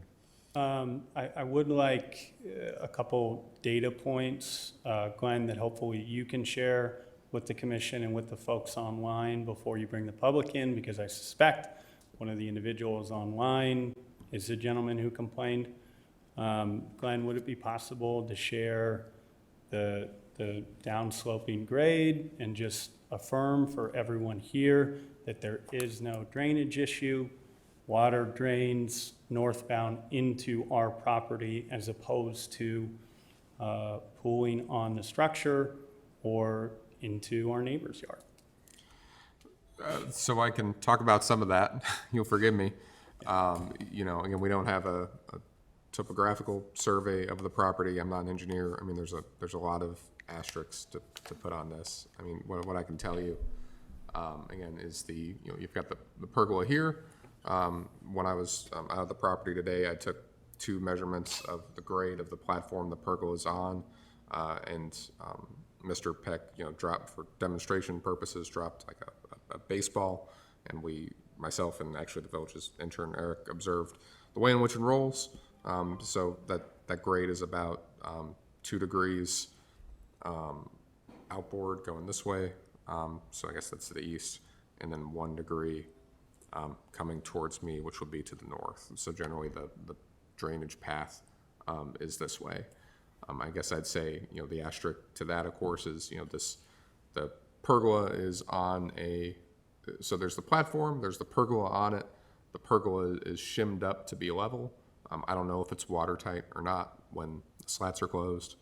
[SPEAKER 5] I would like a couple data points, Glenn, that hopefully you can share with the commission and with the folks online before you bring the public in, because I suspect one of the individuals online is the gentleman who complained. Glenn, would it be possible to share the downsloping grade and just affirm for everyone here that there is no drainage issue? Water drains northbound into our property as opposed to pooling on the structure or into our neighbor's yard.
[SPEAKER 2] So I can talk about some of that. You'll forgive me. Again, we don't have a topographical survey of the property. I'm not an engineer. I mean, there's a lot of asterisks to put on this. I mean, what I can tell you, again, is you've got the pergola here. When I was out of the property today, I took 2 measurements of the grade of the platform the pergola is on, and Mr. Peck, dropped for demonstration purposes, dropped like a baseball, and myself and actually the village's intern Eric observed the way in which it rolls. So that grade is about 2 degrees outboard going this way. So I guess that's to the east, and then 1 degree coming towards me, which would be to the north. So generally the drainage path is this way. I guess I'd say, the asterisk to that, of course, is, the pergola is on so there's the platform, there's the pergola on it. The pergola is shimmed up to be level. I don't know if it's watertight or not when the slats are closed.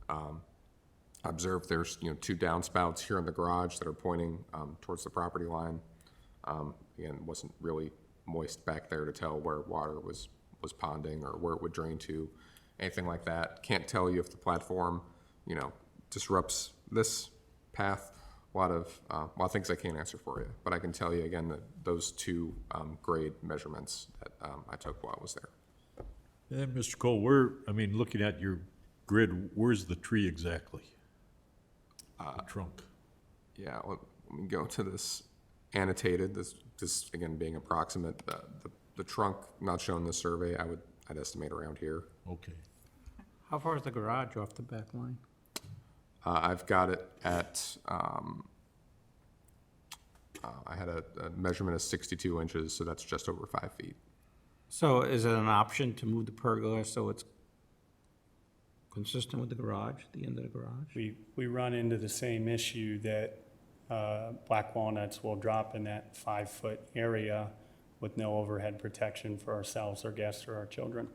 [SPEAKER 2] I observed there's, 2 downspouts here in the garage that are pointing towards the property line. Again, it wasn't really moist back there to tell where water was ponding or where it would drain to, anything like that. Can't tell you if the platform, disrupts this path. A lot of things I can't answer for you, but I can tell you again that those 2 grade measurements that I took while I was there.
[SPEAKER 1] And Mr. Cole, looking at your grid, where's the tree exactly? The trunk.
[SPEAKER 2] Yeah, let me go to this annotated. This again being approximate. The trunk not shown in the survey, I'd estimate around here.
[SPEAKER 1] Okay.
[SPEAKER 6] How far is the garage off the back line?
[SPEAKER 2] I've got it at, I had a measurement of 62 inches, so that's just over 5 feet.
[SPEAKER 6] So is it an option to move the pergola so it's consistent with the garage, the end of the garage?
[SPEAKER 5] We run into the same issue that black walnuts will drop in that 5-foot area with no overhead protection for ourselves, our guests, or our children.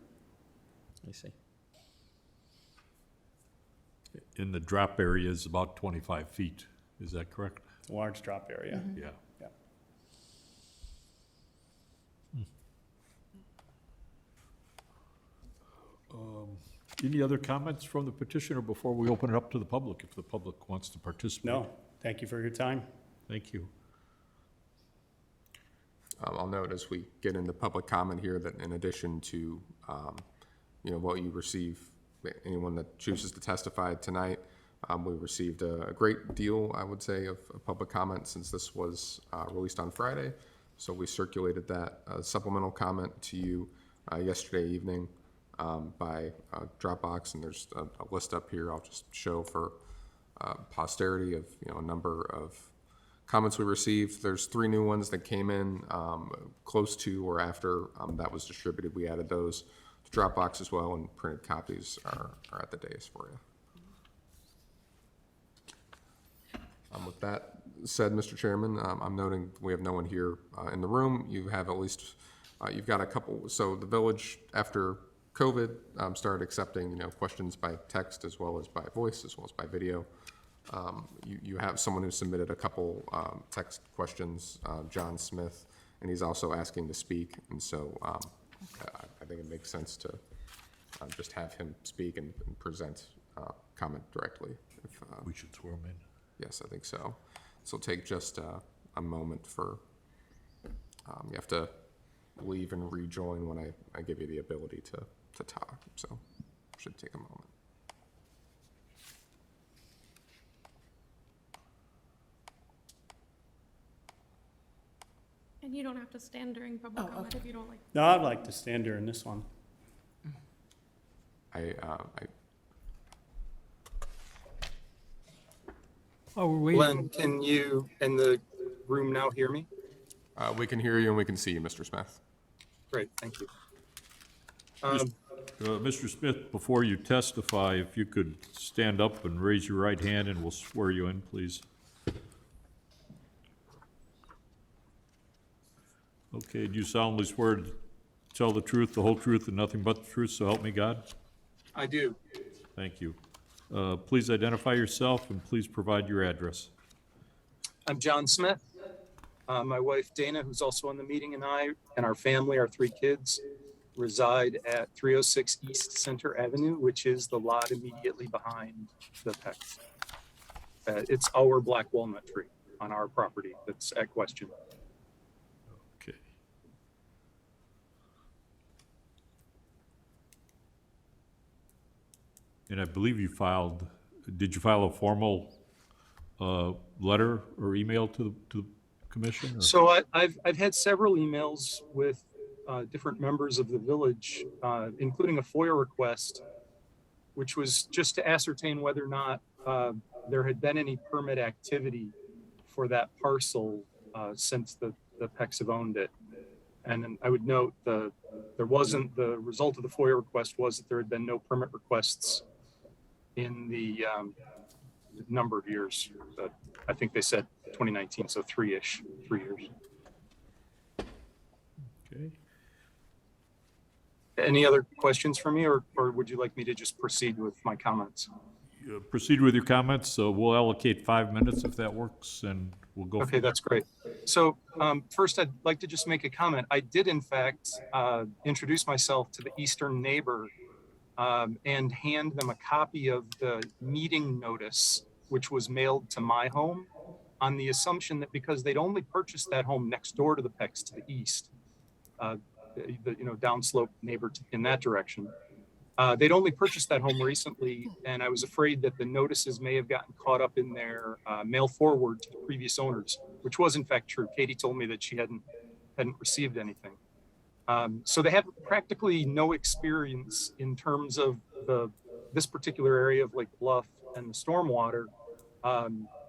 [SPEAKER 6] I see.
[SPEAKER 1] In the drop area is about 25 feet, is that correct?
[SPEAKER 5] It's a large drop area.
[SPEAKER 1] Yeah.
[SPEAKER 5] Yeah.
[SPEAKER 1] Any other comments from the petitioner before we open it up to the public, if the public wants to participate?
[SPEAKER 5] No, thank you for your time.
[SPEAKER 1] Thank you.
[SPEAKER 2] I'll note as we get into public comment here that in addition to, what you receive, anyone that chooses to testify tonight, we received a great deal, I would say, of public comment since this was released on Friday. So we circulated that supplemental comment to you yesterday evening by Dropbox, and there's a list up here I'll just show for posterity of a number of comments we received. There's 3 new ones that came in close to or after that was distributed. We added those to Dropbox as well, and printed copies are at the dais for you. With that said, Mr. Chairman, I'm noting we have no one here in the room. You have at least, you've got a couple. So the village, after COVID, started accepting questions by text as well as by voice as well as by video. You have someone who submitted a couple text questions, John Smith, and he's also asking to speak. And so I think it makes sense to just have him speak and present comment directly. If,
[SPEAKER 1] We should swear him in.
[SPEAKER 2] yes, I think so. So take just a moment for, you have to leave and rejoin when I give you the ability to talk. So should take a moment.
[SPEAKER 7] And you don't have to stand during public comment if you don't like.
[SPEAKER 5] No, I'd like to stand during this one.
[SPEAKER 4] Oh, we're waiting.
[SPEAKER 11] Glenn, can you in the room now hear me?
[SPEAKER 2] We can hear you and we can see you, Mr. Smith.
[SPEAKER 11] Great, thank you.
[SPEAKER 1] Mr. Smith, before you testify, if you could stand up and raise your right hand and we'll swear you in, please. Okay, do you solemnly swear to tell the truth, the whole truth, and nothing but the truth, so help me God?
[SPEAKER 11] I do.
[SPEAKER 1] Thank you. Please identify yourself and please provide your address.
[SPEAKER 11] I'm John Smith. My wife Dana, who's also on the meeting, and I and our family, our 3 kids, reside at 306 East Center Avenue, which is the lot immediately behind the Pecks. It's our black walnut tree. on our property that's at question.
[SPEAKER 1] Okay. And I believe you did you file a formal letter or email to the commission? Or?
[SPEAKER 11] So I've had several emails with different members of the village, including a FOIA request, which was just to ascertain whether or not there had been any permit activity for that parcel since the Pecks have owned it. And then I would note the result of the FOIA request was that there had been no permit requests in the number of years. I think they said 2019, so 3 years.
[SPEAKER 1] Okay.
[SPEAKER 11] Any other questions for me, or would you like me to just proceed with my comments?
[SPEAKER 1] Proceed with your comments. So we'll allocate 5 minutes if that works, and we'll go.
[SPEAKER 11] Okay, that's great. So first, I'd like to just make a comment. I did, in fact, introduce myself to the eastern neighbor and hand them a copy of the meeting notice, which was mailed to my home, on the assumption that because they'd only purchased that home next door to the Pecks to the east, the downslope neighbor in that direction. They'd only purchased that home recently, and I was afraid that the notices may have gotten caught up in their mail forward to the previous owners, which was in fact true. Katie told me that she hadn't received anything. So they have practically no experience in terms of this particular area of Lake Bluff and the stormwater,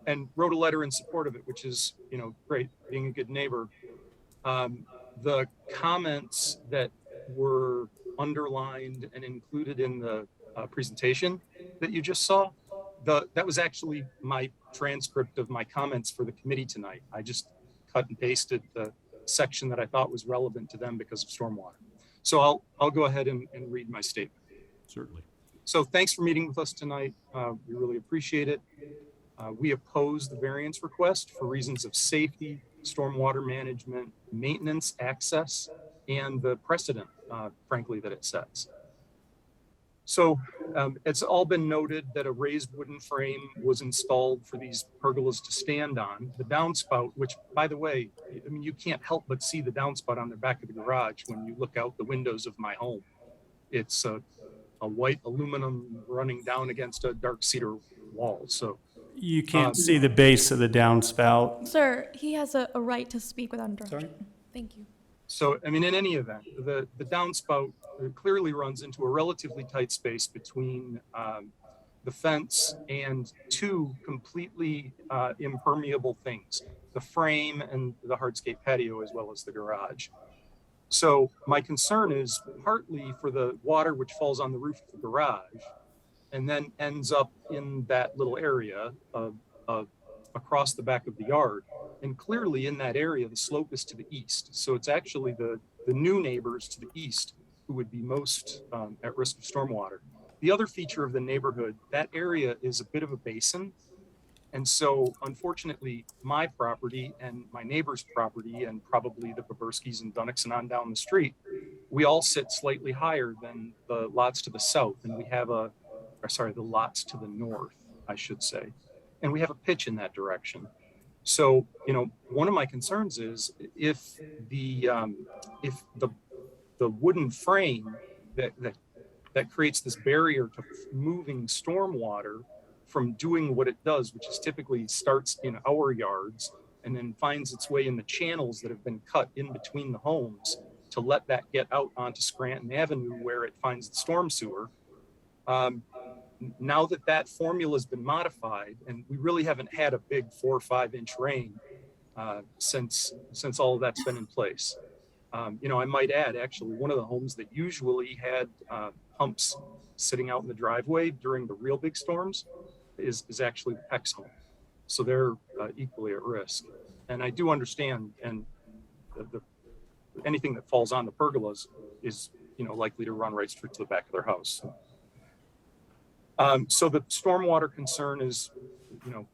[SPEAKER 11] and wrote a letter in support of it, which is, great, being a good neighbor. The comments that were underlined and included in the presentation that you just saw, that was actually my transcript of my comments for the committee tonight. I just cut and pasted the section that I thought was relevant to them because of stormwater. So I'll go ahead and read my statement.
[SPEAKER 1] Certainly.
[SPEAKER 11] So thanks for meeting with us tonight. We really appreciate it. We oppose the variance request for reasons of safety, stormwater management, maintenance, access, and the precedent, frankly, that it sets. So it's all been noted that a raised wooden frame was installed for these pergolas to stand on. The downspout, which, by the way, I mean, you can't help but see the downspout on the back of the garage when you look out the windows of my home. It's a white aluminum running down against a dark cedar wall. So
[SPEAKER 5] You can't see the base of the downspout.
[SPEAKER 7] Sir, he has a right to speak without interruption.
[SPEAKER 5] Sorry?
[SPEAKER 7] Thank you.
[SPEAKER 11] So, I mean, in any event, the downspout clearly runs into a relatively tight space between the fence and two completely impermeable things, the frame and the hardscape patio, as well as the garage. So my concern is partly for the water which falls on the roof of the garage and then ends up in that little area across the back of the yard. And clearly in that area, the slope is to the east. So it's actually the new neighbors to the east who would be most at risk of stormwater. The other feature of the neighborhood, that area is a bit of a basin. And so unfortunately, my property and my neighbor's property and probably the Baburskis and Dunnickson on down the street, we all sit slightly higher than the lots to the south. And we have the lots to the north, I should say. And we have a pitch in that direction. So, one of my concerns is if the wooden frame that creates this barrier to moving stormwater from doing what it does, which is typically starts in our yards and then finds its way in the channels that have been cut in between the homes to let that get out onto Scranton Avenue where it finds the storm sewer. Now that formula has been modified, and we really haven't had a big 4 or 5 inch rain since all of that's been in place. I might add, actually, one of the homes that usually had pumps sitting out in the driveway during the real big storms is actually the Peck's home. So they're equally at risk. And I do understand, and anything that falls on the pergolas is, likely to run right straight to the back of their house. So the stormwater concern is,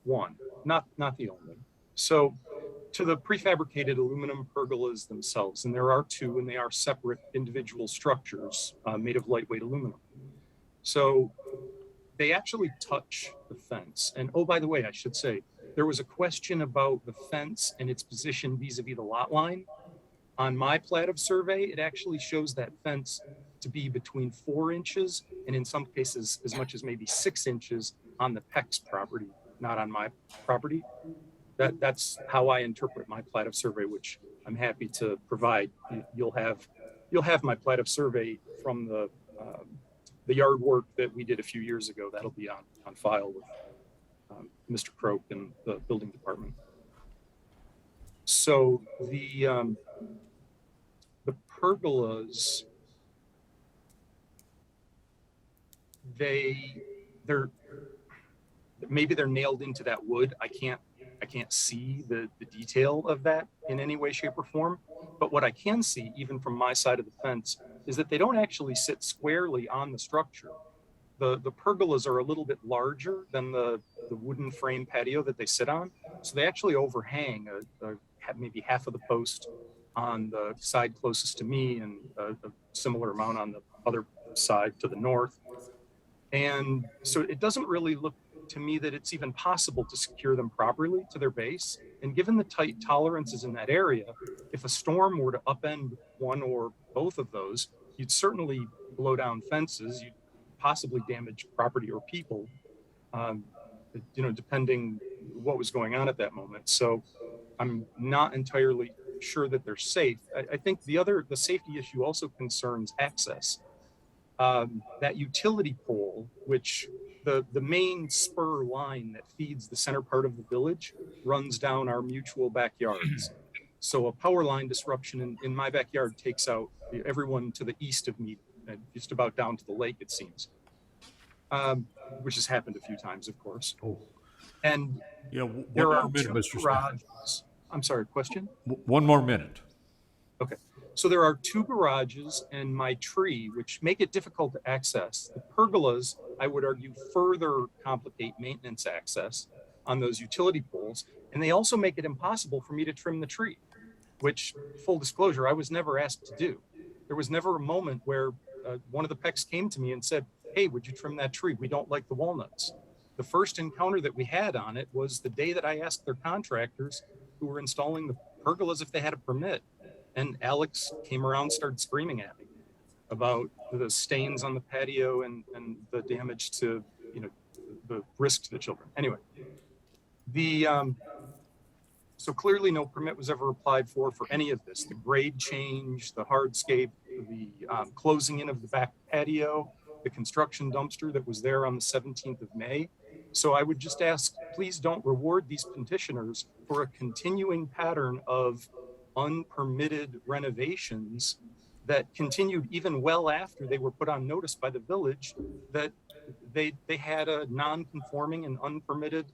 [SPEAKER 11] one, not the only. So to the prefabricated aluminum pergolas themselves, and there are 2, and they are separate individual structures made of lightweight aluminum. So they actually touch the fence. And oh, by the way, I should say, there was a question about the fence and its position vis-a-vis the lot line. On my plat of survey, it actually shows that fence to be between 4 inches and in some cases as much as maybe 6 inches on the Peck's property, not on my property. That's how I interpret my plat of survey, which I'm happy to provide. You'll have my plat of survey from the yard work that we did a few years ago. That'll be on file with Mr. Croak and the building department. So the pergolas, they're maybe they're nailed into that wood. I can't see the detail of that in any way, shape, or form. But what I can see, even from my side of the fence, is that they don't actually sit squarely on the structure. The pergolas are a little bit larger than the wooden frame patio that they sit on. So they actually overhang maybe half of the post on the side closest to me and a similar amount on the other side to the north. And so it doesn't really look to me that it's even possible to secure them properly to their base. And given the tight tolerances in that area, if a storm were to upend one or both of those, you'd certainly blow down fences, you'd possibly damage property or people, depending what was going on at that moment. So I'm not entirely sure that they're safe. I think the safety issue also concerns access. That utility pole, which the main spur line that feeds the center part of the village, runs down our mutual backyards. So a power line disruption in my backyard takes out everyone to the east of me, just about down to the lake, it seems, which has happened a few times, of course.
[SPEAKER 1] Oh.
[SPEAKER 11] And
[SPEAKER 1] Yeah, one
[SPEAKER 11] there
[SPEAKER 1] more
[SPEAKER 11] are
[SPEAKER 1] minute,
[SPEAKER 11] two
[SPEAKER 1] Mr. Smith.
[SPEAKER 11] garages. I'm sorry, question?
[SPEAKER 1] One more minute.
[SPEAKER 11] Okay, so there are 2 garages and my tree, which make it difficult to access. The pergolas, I would argue, further complicate maintenance access on those utility poles. And they also make it impossible for me to trim the tree, which, full disclosure, I was never asked to do. There was never a moment where one of the Pecks came to me and said, "Hey, would you trim that tree? We don't like the walnuts." The first encounter that we had on it was the day that I asked their contractors who were installing the pergolas if they had a permit. And Alex came around and started screaming at me about the stains on the patio and the damage to, the risk to the children. Anyway, so clearly no permit was ever applied for any of this. The grade change, the hardscape, the closing in of the back patio, the construction dumpster that was there on the 17th of May. So I would just ask, please don't reward these petitioners for a continuing pattern of unpermitted renovations that continued even well after they were put on notice by the village that they had a non-conforming and unpermitted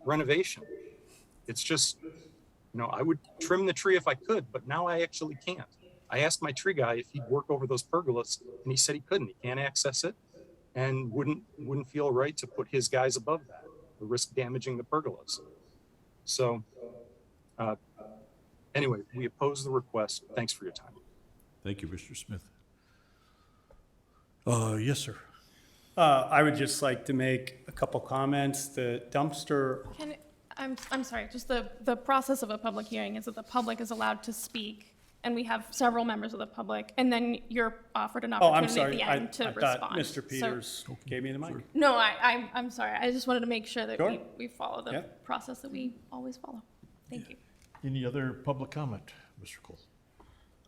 [SPEAKER 11] renovation. It's just, I would trim the tree if I could, but now I actually can't. I asked my tree guy if he'd work over those pergolas, and he said he couldn't. He can't access it, and wouldn't feel right to put his guys above that, or risk damaging the pergolas. So, anyway, we oppose the request. Thanks for your time.
[SPEAKER 1] Thank you, Mr. Smith. Yes, sir.
[SPEAKER 5] I would just like to make a couple comments. The dumpster,
[SPEAKER 7] I'm sorry, just the process of a public hearing is that the public is allowed to speak, and we have several members of the public, and then you're offered an
[SPEAKER 5] oh, I'm
[SPEAKER 7] opportunity
[SPEAKER 5] sorry,
[SPEAKER 7] at the end to
[SPEAKER 5] I
[SPEAKER 7] respond.
[SPEAKER 5] thought Mr.
[SPEAKER 7] So-
[SPEAKER 5] Peters gave me the mic.
[SPEAKER 7] No, I'm sorry, I just wanted to make sure that
[SPEAKER 5] Sure.
[SPEAKER 7] we follow the
[SPEAKER 5] Yeah.
[SPEAKER 7] process that we always follow. Thank you.
[SPEAKER 1] Any other public comment, Mr. Cole?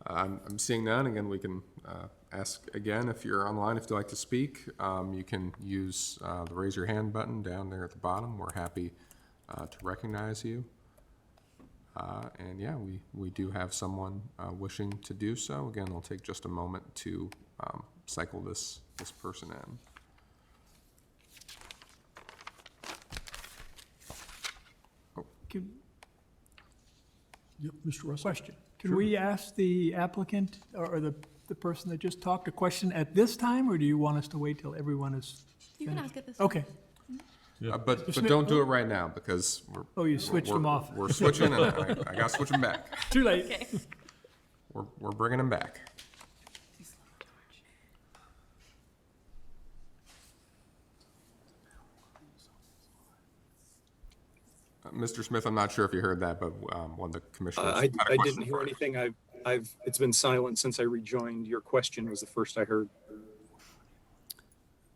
[SPEAKER 2] I'm seeing none. Again, we can ask again if you're online, if you'd like to speak. You can use the raise your hand button down there at the bottom. We're happy to recognize you. And yeah, we do have someone wishing to do so. Again, it'll take just a moment to cycle this person in.
[SPEAKER 1] Yep, Mr. Russell.
[SPEAKER 4] Question. Can we ask the applicant or the person that just talked a question at this time, or do you want us to wait till everyone is
[SPEAKER 7] You can
[SPEAKER 4] finished?
[SPEAKER 7] ask it this.
[SPEAKER 4] Okay.
[SPEAKER 2] But
[SPEAKER 4] Smith-
[SPEAKER 2] don't do it right now because we're.
[SPEAKER 4] Oh, you switched them off.
[SPEAKER 2] We're switching, and I got to switch them back.
[SPEAKER 4] Too late.
[SPEAKER 7] Okay.
[SPEAKER 2] We're bringing them back. Mr. Smith, I'm not sure if you heard that, but one of the commissioners
[SPEAKER 11] I
[SPEAKER 2] had a
[SPEAKER 11] I
[SPEAKER 2] question
[SPEAKER 11] didn't hear
[SPEAKER 2] for you.
[SPEAKER 11] anything. It's been silent since I rejoined. Your question was the first I heard.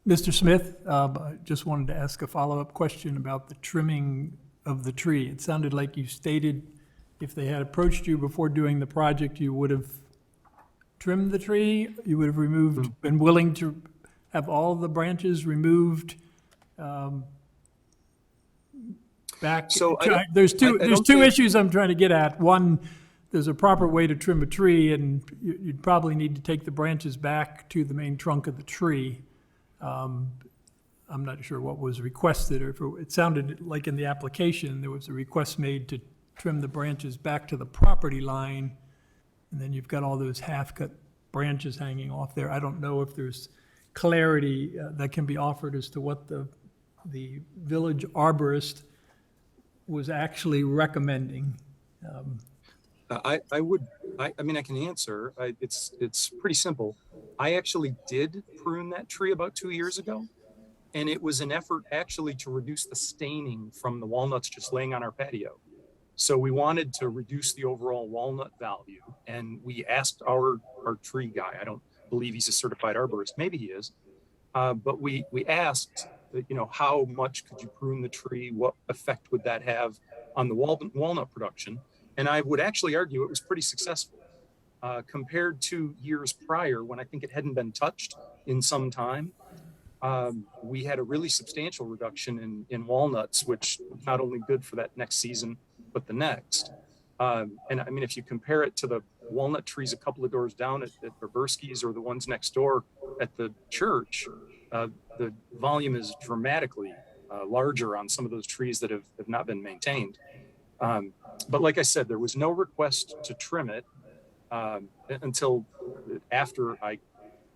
[SPEAKER 4] Mr. Smith, I just wanted to ask a follow-up question about the trimming of the tree. It sounded like you stated if they had approached you before doing the project, you would have trimmed the tree, you would have removed, been willing to have all the branches removed back.
[SPEAKER 11] So I don't-
[SPEAKER 4] There's
[SPEAKER 11] I
[SPEAKER 4] two
[SPEAKER 11] don't think-
[SPEAKER 4] issues I'm trying to get at. One, there's a proper way to trim a tree, and you'd probably need to take the branches back to the main trunk of the tree. I'm not sure what was requested, or if it sounded like in the application, there was a request made to trim the branches back to the property line, and then you've got all those half-cut branches hanging off there. I don't know if there's clarity that can be offered as to what the village arborist was actually recommending.
[SPEAKER 11] I mean, I can answer. It's pretty simple. I actually did prune that tree about 2 years ago, and it was an effort actually to reduce the staining from the walnuts just laying on our patio. So we wanted to reduce the overall walnut value, and we asked our tree guy. I don't believe he's a certified arborist. Maybe he is, but we asked, how much could you prune the tree? What effect would that have on the walnut production? And I would actually argue it was pretty successful compared to years prior when I think it hadn't been touched in some time. We had a really substantial reduction in walnuts, which was not only good for that next season, but the next. And I mean, if you compare it to the walnut trees a couple of doors down at Berbersky's or the ones next door at the church, the volume is dramatically larger on some of those trees that have not been maintained. But like I said, there was no request to trim it until after I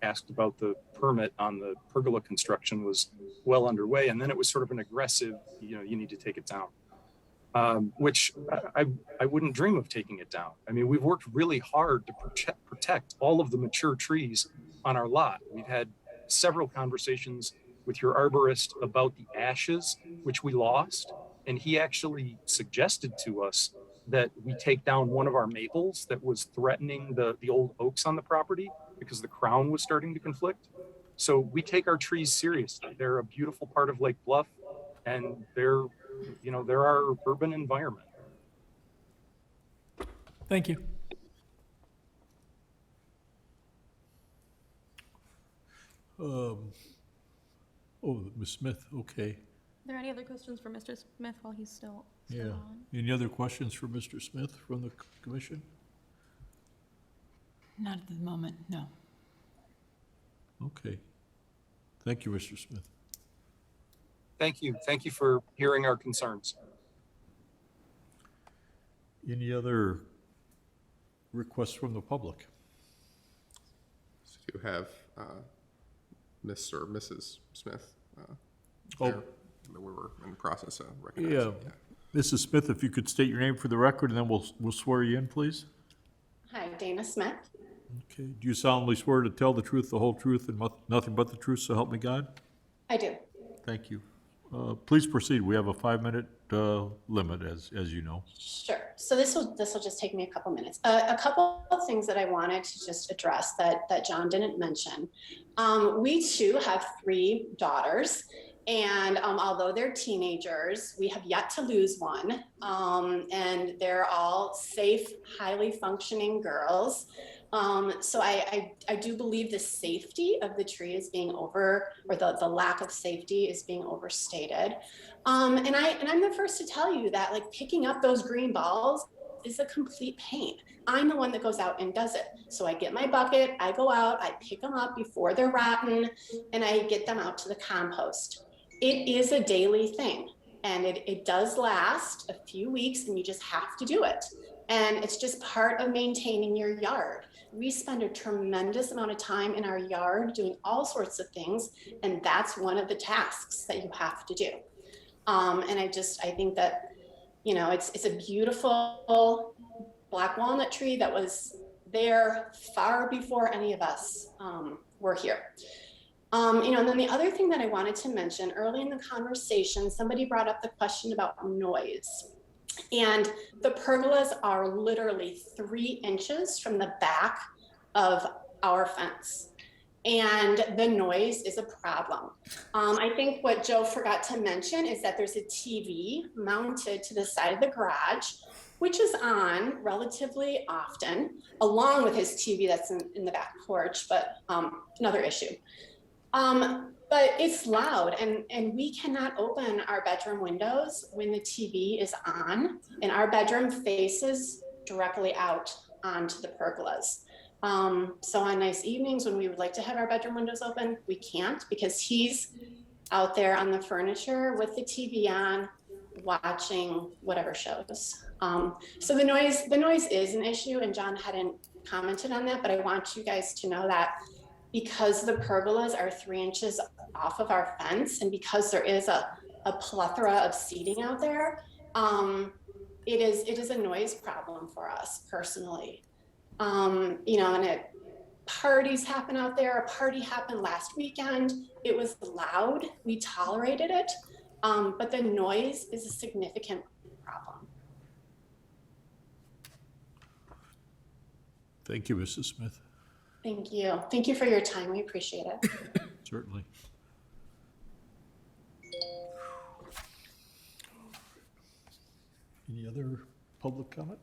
[SPEAKER 11] asked about the permit on the pergola construction was well underway. And then it was sort of an aggressive, you need to take it down, which I wouldn't dream of taking it down. I mean, we've worked really hard to protect all of the mature trees on our lot. We've had several conversations with your arborist about the ashes, which we lost. And he actually suggested to us that we take down one of our maples that was threatening the old oaks on the property because the crown was starting to conflict. So we take our trees seriously. They're a beautiful part of Lake Bluff, and they're our urban environment.
[SPEAKER 4] Thank you.
[SPEAKER 1] Ms. Smith, okay.
[SPEAKER 7] Are there any other questions for Mr. Smith while he's still
[SPEAKER 1] Yeah.
[SPEAKER 7] on?
[SPEAKER 1] Any other questions for Mr. Smith from the commission?
[SPEAKER 3] Not at the moment, no.
[SPEAKER 1] Okay. Thank you, Mr. Smith.
[SPEAKER 11] Thank you. Thank you for hearing our concerns.
[SPEAKER 1] Any other requests from the public?
[SPEAKER 2] So you have Miss or Mrs. Smith.
[SPEAKER 1] Oh.
[SPEAKER 2] there, that we were in the process of recognizing.
[SPEAKER 1] Yeah. Mrs. Smith, if you could state your name for the record, and then we'll swear you in, please.
[SPEAKER 12] Hi, Dana Smith.
[SPEAKER 1] Okay. Do you solemnly swear to tell the truth, the whole truth, and nothing but the truth, so help me God?
[SPEAKER 12] I do.
[SPEAKER 1] Thank you. Please proceed. We have a 5-minute limit, as you know.
[SPEAKER 12] Sure. So this will just take me a couple minutes. A couple of things that I wanted to just address that John didn't mention. We too have 3 daughters. And although they're teenagers, we have yet to lose one. And they're all safe, highly functioning girls. So I do believe the safety of the tree is being or the lack of safety is being overstated. And I'm the first to tell you that like picking up those green balls is a complete pain. I'm the one that goes out and does it. So I get my bucket, I go out, I pick them up before they're rotten, and I get them out to the compost. It is a daily thing, and it does last a few weeks, and you just have to do it. And it's just part of maintaining your yard. We spend a tremendous amount of time in our yard doing all sorts of things, and that's one of the tasks that you have to do. And I think that, it's a beautiful black walnut tree that was there far before any of us were here. And then the other thing that I wanted to mention early in the conversation, somebody brought up the question about noise. And the pergolas are literally 3 inches from the back of our fence. And the noise is a problem. I think what Joe forgot to mention is that there's a TV mounted to the side of the garage, which is on relatively often, along with his TV that's in the back porch, but another issue. But it's loud, and we cannot open our bedroom windows when the TV is on, and our bedroom faces directly out onto the pergolas. So on nice evenings when we would like to have our bedroom windows open, we can't because he's out there on the furniture with the TV on, watching whatever shows. So the noise is an issue, and John hadn't commented on that, but I want you guys to know that because the pergolas are 3 inches off of our fence, and because there is a plethora of seating out there, it is a noise problem for us personally. And parties happen out there. A party happened last weekend. It was loud. We tolerated it, but the noise is a significant problem.
[SPEAKER 1] Thank you, Mrs. Smith.
[SPEAKER 12] Thank you. Thank you for your time. We appreciate it.
[SPEAKER 1] Certainly. Any other public comment?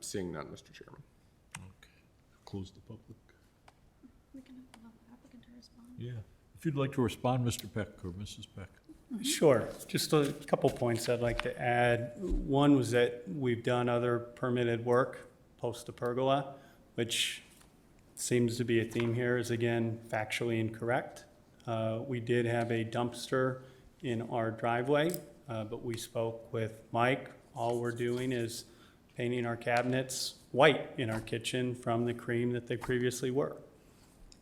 [SPEAKER 2] Seeing none, Mr. Chairman.
[SPEAKER 1] Okay. Close the public.
[SPEAKER 7] We can allow the applicant to respond.
[SPEAKER 1] Yeah. If you'd like to respond, Mr. Peck or Mrs. Peck.
[SPEAKER 5] Sure. Just a couple points I'd like to add. One was that we've done other permitted work post the pergola, which seems to be a theme here, is again factually incorrect. We did have a dumpster in our driveway, but we spoke with Mike. All we're doing is painting our cabinets white in our kitchen from the cream that they previously were.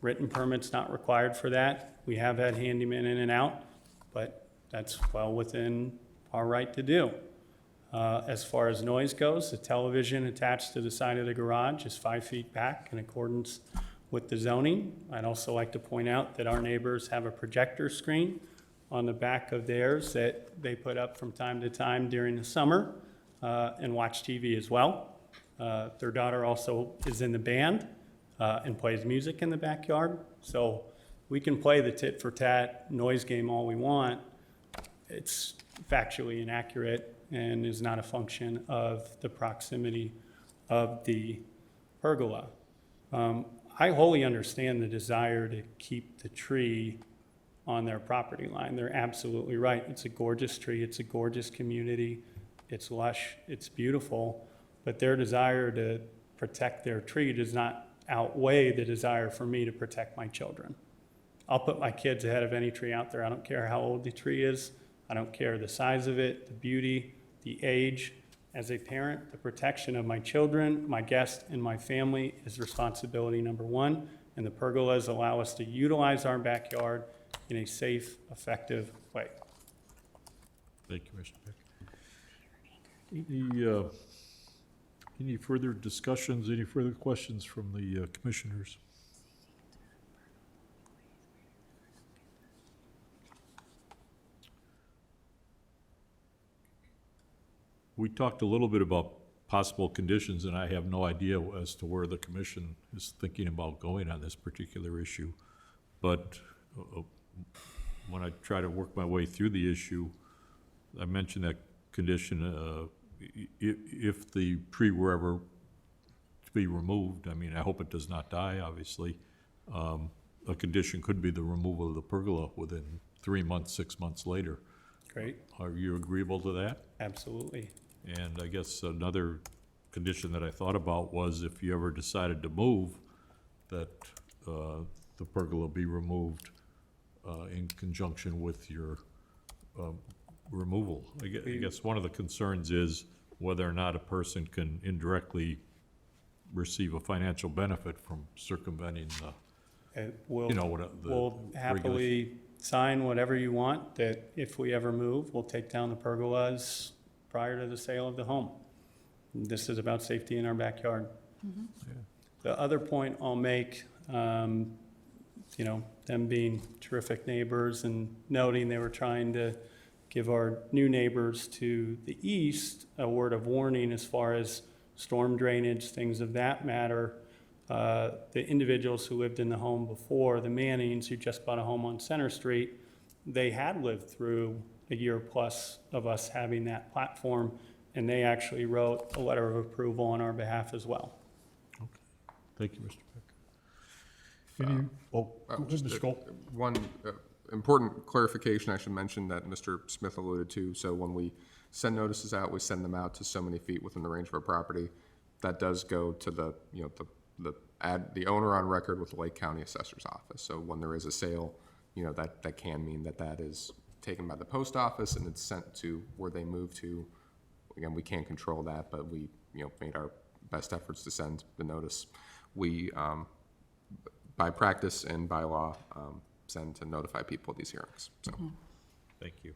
[SPEAKER 5] Written permit's not required for that. We have had handymen in and out, but that's well within our right to do. As far as noise goes, the television attached to the side of the garage is 5 feet back in accordance with the zoning. I'd also like to point out that our neighbors have a projector screen on the back of theirs that they put up from time to time during the summer and watch TV as well. Their daughter also is in the band and plays music in the backyard. So we can play the tit for tat noise game all we want. It's factually inaccurate and is not a function of the proximity of the pergola. I wholly understand the desire to keep the tree on their property line. They're absolutely right. It's a gorgeous tree. It's a gorgeous community. It's lush. It's beautiful. But their desire to protect their tree does not outweigh the desire for me to protect my children. I'll put my kids ahead of any tree out there. I don't care how old the tree is. I don't care the size of it, the beauty, the age. As a parent, the protection of my children, my guests, and my family is responsibility number one, and the pergolas allow us to utilize our backyard in a safe, effective way.
[SPEAKER 1] Thank you, Mr. Peck. Any further discussions, any further questions from the commissioners? We talked a little bit about possible conditions, and I have no idea as to where the commission is thinking about going on this particular issue. But when I try to work my way through the issue, I mentioned that condition, if the tree were ever to be removed, I mean, I hope it does not die, obviously, a condition could be the removal of the pergola within 3 months, 6 months later.
[SPEAKER 5] Great.
[SPEAKER 1] Are you agreeable to that?
[SPEAKER 5] Absolutely.
[SPEAKER 1] And I guess another condition that I thought about was if you ever decided to move, that the pergola be removed in conjunction with your removal. I guess one of the concerns is whether or not a person can indirectly receive a financial benefit from circumventing
[SPEAKER 5] We'll
[SPEAKER 1] the
[SPEAKER 5] happily sign whatever you want, that if we ever move, we'll take down the pergolas prior to the sale of the home. This is about safety in our backyard. The other point I'll make, you know, them being terrific neighbors and noting they were trying to give our new neighbors to the east a word of warning as far as storm drainage, things of that matter. The individuals who lived in the home before, the Mannings, who just bought a home on Center Street, they had lived through a year plus of us having that platform, and they actually wrote a letter of approval on our behalf as well.
[SPEAKER 1] Thank you, Mr. Peck. Any, go ahead,
[SPEAKER 2] Just
[SPEAKER 1] Mr. Cole.
[SPEAKER 2] one important clarification I should mention that Mr. Smith alluded to. So when we send notices out, we send them out to so many feet within the range of our property. That does go to the, you know, the owner on record with the Lake County Assessor's Office. So when there is a sale, you know, that can mean that is taken by the post office and it's sent to where they move to. Again, we can't control that, but we, you know, made our best efforts to send the notice. We, by practice and by law, send to notify people of these hearings. So,
[SPEAKER 1] Thank you.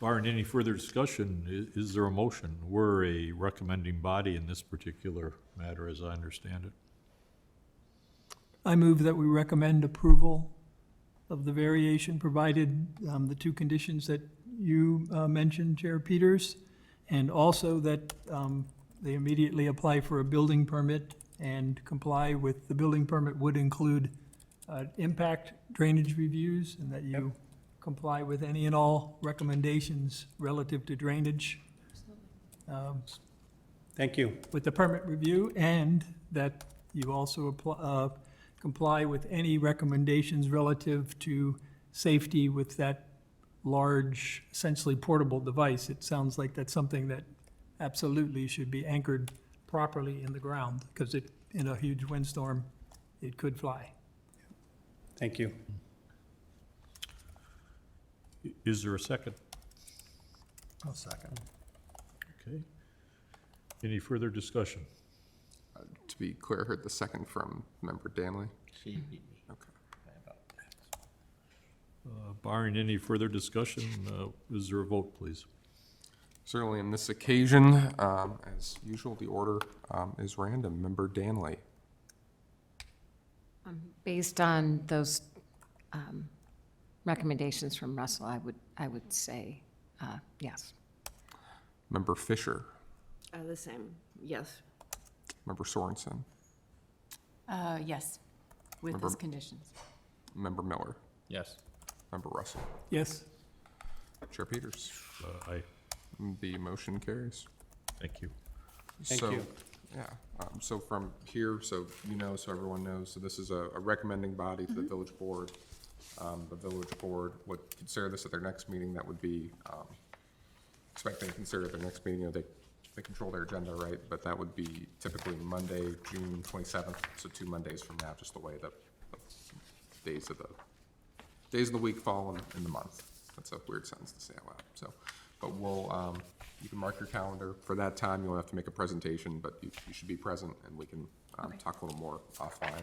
[SPEAKER 1] Barring any further discussion, is there a motion? We're a recommending body in this particular matter, as I understand it.
[SPEAKER 4] I move that we recommend approval of the variation, provided the two conditions that you mentioned, Chair Peters, and also that they immediately apply for a building permit and comply with, the building permit would include impact drainage reviews, and that you comply with any and all recommendations relative to drainage
[SPEAKER 5] Thank you.
[SPEAKER 4] with the permit review, and that you also comply with any recommendations relative to safety with that large, essentially portable device. It sounds like that's something that absolutely should be anchored properly in the ground, because it, in a huge windstorm, it could fly.
[SPEAKER 5] Thank you.
[SPEAKER 1] Is there a second?
[SPEAKER 6] I'll second.
[SPEAKER 1] Okay. Any further discussion?
[SPEAKER 2] to be clear, I heard the second from Member Danley.
[SPEAKER 6] She beat me.
[SPEAKER 2] Okay.
[SPEAKER 1] Barring any further discussion, is there a vote, please?
[SPEAKER 2] Certainly on this occasion, as usual, the order is random. Member Danley.
[SPEAKER 10] Based on those recommendations from Russell, I would say yes.
[SPEAKER 2] Member Fisher.
[SPEAKER 9] The same, yes.
[SPEAKER 2] Member Sorensen.
[SPEAKER 3] Yes, with
[SPEAKER 2] Member-
[SPEAKER 3] those conditions.
[SPEAKER 2] Member Miller.
[SPEAKER 6] Yes.
[SPEAKER 2] Member Russell.
[SPEAKER 4] Yes?
[SPEAKER 2] Chair Peters.
[SPEAKER 1] Aye.
[SPEAKER 2] The motion carries.
[SPEAKER 1] Thank you.
[SPEAKER 5] Thank
[SPEAKER 2] So,
[SPEAKER 5] you.
[SPEAKER 2] yeah, so from here, so so everyone knows, so this is a recommending body to the village board. The village board would consider this at their next meeting. That would be, expecting to consider at their next meeting, they control their agenda, right? But that would be typically Monday, June 27th, so 2 Mondays from now, just the way that the days of the week fall in the month. That's a weird sentence to say out loud, so. But we'll, you can mark your calendar for that time. You won't have to make a presentation, but you should be present, and we can talk a little more offline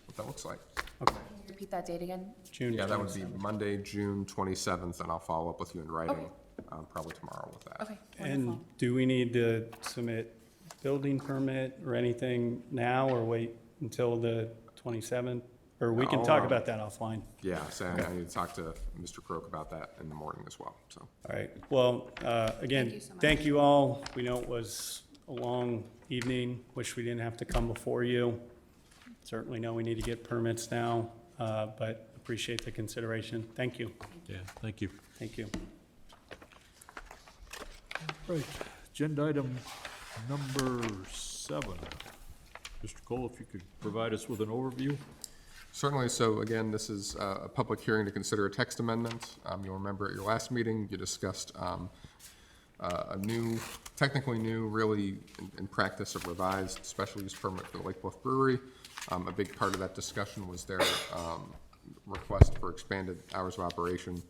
[SPEAKER 2] what that looks like.
[SPEAKER 5] Okay.
[SPEAKER 8] Can you repeat that date again?
[SPEAKER 5] June
[SPEAKER 2] Yeah, that would be
[SPEAKER 5] 27th.
[SPEAKER 2] Monday, June 27th, and I'll follow up with you in writing,
[SPEAKER 8] Okay.
[SPEAKER 2] probably tomorrow with that.
[SPEAKER 8] Okay,
[SPEAKER 5] And
[SPEAKER 8] wonderful.
[SPEAKER 5] do we need to submit building permit or anything now, or wait until the 27th? Or we can talk about that offline.
[SPEAKER 2] Yeah, so I need to talk to Mr. Croak about that in the morning as well, so.
[SPEAKER 5] All right, well, again,
[SPEAKER 8] you so much.
[SPEAKER 5] thank you all. We know it was a long evening, wish we didn't have to come before you. Certainly know we need to get permits now, but appreciate the consideration. Thank you,
[SPEAKER 1] Yeah, thank you.
[SPEAKER 5] thank you.
[SPEAKER 1] Right, agenda item number 7. Mr. Cole, if you could provide us with an overview?
[SPEAKER 2] Certainly, so again, this is a public hearing to consider a text amendment. You'll remember at your last meeting, you discussed a new, technically new, really in practice, a revised special use permit for the Lake Bluff Brewery. A big part of that discussion was their request for expanded hours of operation.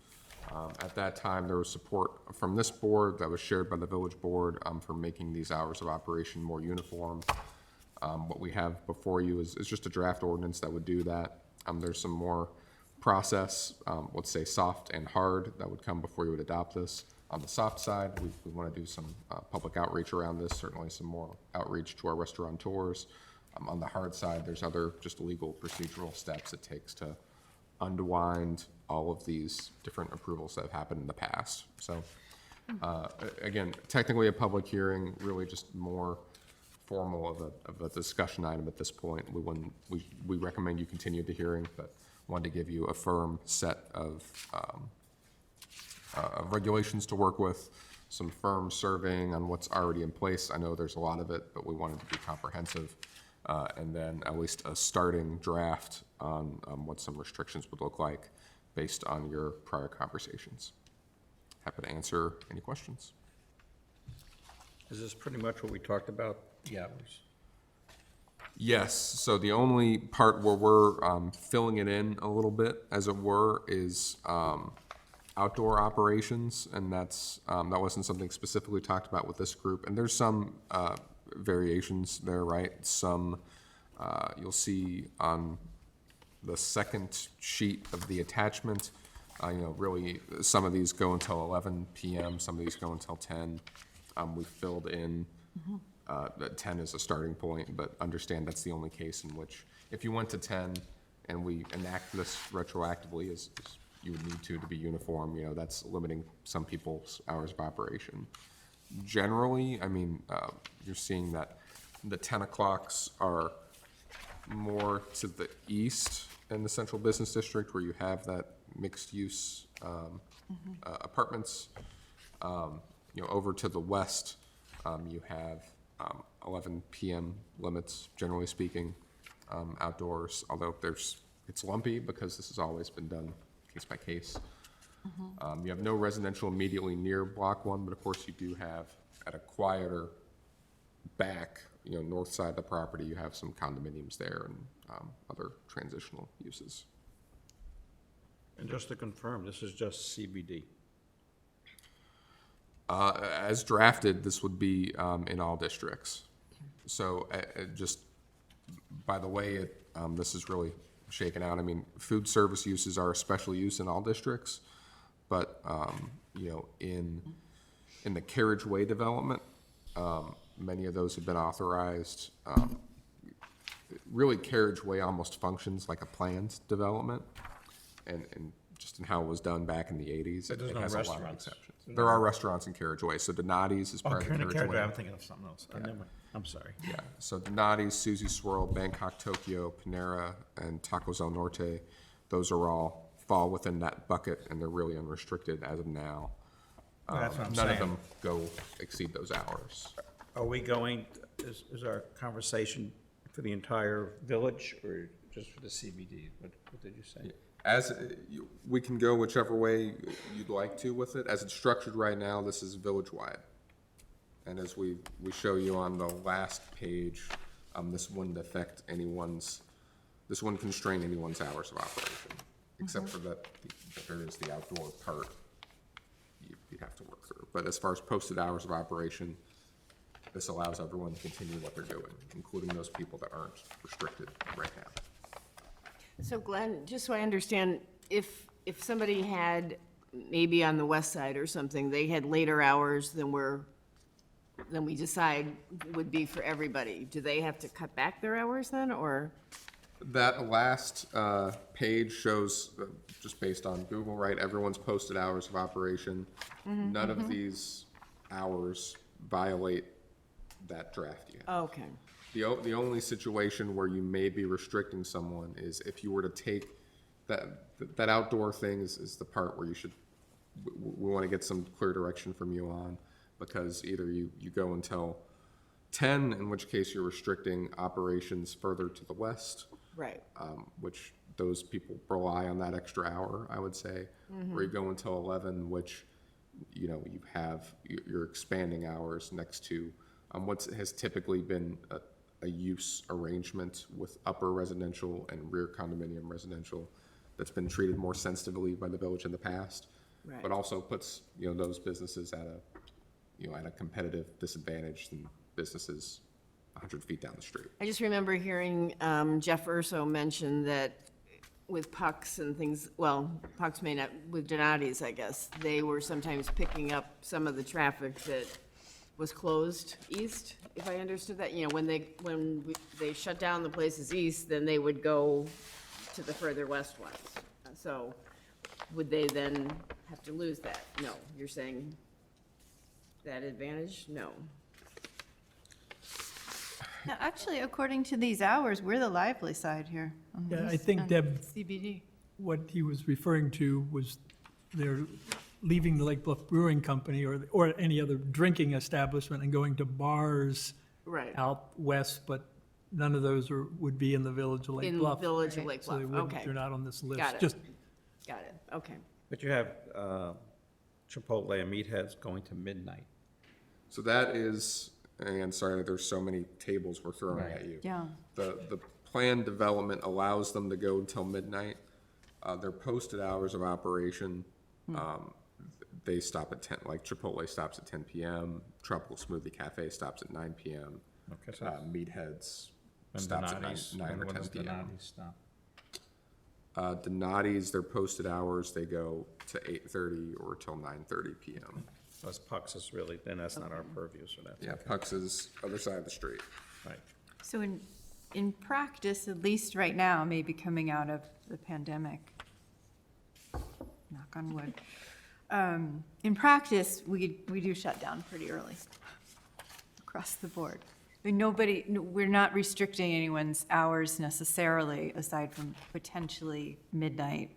[SPEAKER 2] At that time, there was support from this board that was shared by the village board for making these hours of operation more uniform. What we have before you is just a draft ordinance that would do that. There's some more process, let's say soft and hard, that would come before you would adopt this. On the soft side, we want to do some public outreach around this, certainly some more outreach to our restaurateurs. On the hard side, there's other just legal procedural steps it takes to unwind all of these different approvals that have happened in the past. So again, technically a public hearing, really just more formal of a discussion item at this point. We recommend you continue the hearing, but wanted to give you a firm set of regulations to work with, some firm surveying on what's already in place. I know there's a lot of it, but we wanted to be comprehensive. And then at least a starting draft on what some restrictions would look like based on your prior conversations. Happy to answer any questions.
[SPEAKER 6] Is this pretty much what we talked about, the hours?
[SPEAKER 2] Yes, so the only part where we're filling it in a little bit, as it were, is outdoor operations, and that's that wasn't something specifically talked about with this group. And there's some variations there, right? Some you'll see on the second sheet of the attachment. Really, some of these go until 11 p.m., some of these go until 10. We filled in that 10 is a starting point, but understand that's the only case in which, if you went to 10 and we enact this retroactively, as you would need to be uniform, that's limiting some people's hours of operation. Generally, I mean, you're seeing that the 10 o'clocks are more to the east in the central business district, where you have that mixed-use apartments. Over to the west, you have 11 p.m. limits, generally speaking, outdoors, although it's lumpy because this has always been done case by case. You have no residential immediately near Block 1, but of course you do have at a quieter back, north side of the property, you have some condominiums there and other transitional uses.
[SPEAKER 6] And just to confirm, this is just CBD.
[SPEAKER 2] As drafted, this would be in all districts. So just by the way this is really shaken out, I mean, food service uses are a special use in all districts, but in the carriageway development, many of those have been authorized. Really, carriageway almost functions like a planned development, and just in how it was done back in the 80s,
[SPEAKER 6] But there's
[SPEAKER 2] it
[SPEAKER 6] no
[SPEAKER 2] has a lot of
[SPEAKER 6] restaurants.
[SPEAKER 2] exceptions. There are restaurants in carriageway, so Donati's is part of the carriageway.
[SPEAKER 6] I'm thinking of something else. Never mind. I'm sorry.
[SPEAKER 2] Yeah, so Donati's, Susie Swirl, Bangkok Tokyo, Panera, and Tacos El Norte, those are all fall within that bucket, and they're really unrestricted as of now.
[SPEAKER 6] That's what I'm
[SPEAKER 2] None of
[SPEAKER 6] saying.
[SPEAKER 2] them exceed those hours.
[SPEAKER 6] Are we going, is our conversation for the entire village or just for the CBD? What did you say?
[SPEAKER 2] We can go whichever way you'd like to with it. As it's structured right now, this is village-wide. And as we show you on the last page, this wouldn't constrain anyone's hours of operation, except for that there is the outdoor part you'd have to work through. But as far as posted hours of operation, this allows everyone to continue what they're doing, including those people that aren't restricted right now.
[SPEAKER 9] So Glenn, just so I understand, if somebody had, maybe on the west side or something, they had later hours than we decide would be for everybody, do they have to cut back their hours then, or?
[SPEAKER 2] That last page shows, just based on Google, right, everyone's posted hours of operation. None of these hours violate that draft yet.
[SPEAKER 9] Okay.
[SPEAKER 2] The only situation where you may be restricting someone is if you were to take that outdoor thing is the part where we want to get some clear direction from you on, because either you go until 10, in which case you're restricting operations further to the west,
[SPEAKER 9] Right.
[SPEAKER 2] which those people rely on that extra hour, I would say, or you go until 11, which you're expanding hours next to what has typically been a use arrangement with upper residential and rear condominium residential that's been treated more sensitively by the village in the past,
[SPEAKER 9] Right.
[SPEAKER 2] but also puts those businesses at a competitive disadvantage than businesses 100 feet down the street.
[SPEAKER 9] I just remember hearing Jeff Urso mention that with Pucks and things, well, Pucks may not, with Donati's, I guess, they were sometimes picking up some of the traffic that was closed east, if I understood that, you know, when they shut down the places east, then they would go to the further west ones. So would they then have to lose that? No, you're saying that advantage? No.
[SPEAKER 3] Now, actually, according to these hours, we're the lively side here. on
[SPEAKER 4] Yeah, I
[SPEAKER 3] this-
[SPEAKER 4] think,
[SPEAKER 3] on
[SPEAKER 4] Deb,
[SPEAKER 3] CBD.
[SPEAKER 4] what he was referring to was they're leaving the Lake Bluff Brewing Company or any other drinking establishment and going to bars
[SPEAKER 9] Right.
[SPEAKER 4] out west, but none of those would be in the village of Lake
[SPEAKER 9] In
[SPEAKER 4] Bluff.
[SPEAKER 9] Village of Lake
[SPEAKER 4] So they
[SPEAKER 9] Bluff,
[SPEAKER 4] wouldn't,
[SPEAKER 9] okay.
[SPEAKER 4] they're not on this list.
[SPEAKER 9] Got it.
[SPEAKER 4] Just,
[SPEAKER 9] Got it, okay.
[SPEAKER 6] But you have Chipotle and Meatheads going to midnight.
[SPEAKER 2] So that is, and sorry that there's so many tables we're throwing
[SPEAKER 6] Right.
[SPEAKER 2] at you.
[SPEAKER 3] Yeah.
[SPEAKER 2] The planned development allows them to go until midnight. Their posted hours of operation, they stop at 10, like Chipotle stops at 10 p.m., Tropical Smoothie Cafe stops at 9 p.m.,
[SPEAKER 6] Okay, so
[SPEAKER 2] Meatheads
[SPEAKER 6] when
[SPEAKER 2] stops at 9
[SPEAKER 6] Donati's-
[SPEAKER 2] 9 or
[SPEAKER 6] when
[SPEAKER 2] 10
[SPEAKER 6] does
[SPEAKER 2] p.m.
[SPEAKER 6] Donati's stop?
[SPEAKER 2] Donati's, their posted hours, they go to 8:30 or till 9:30 p.m.
[SPEAKER 6] Plus Pucks is really, then that's not our purview, so that's.
[SPEAKER 2] Yeah, Pucks is other side of the street.
[SPEAKER 6] Right.
[SPEAKER 3] So in practice, at least right now, maybe coming out of the pandemic, knock on wood, in practice, we do shut down pretty early across the board. I mean, we're not restricting anyone's hours necessarily, aside from potentially midnight,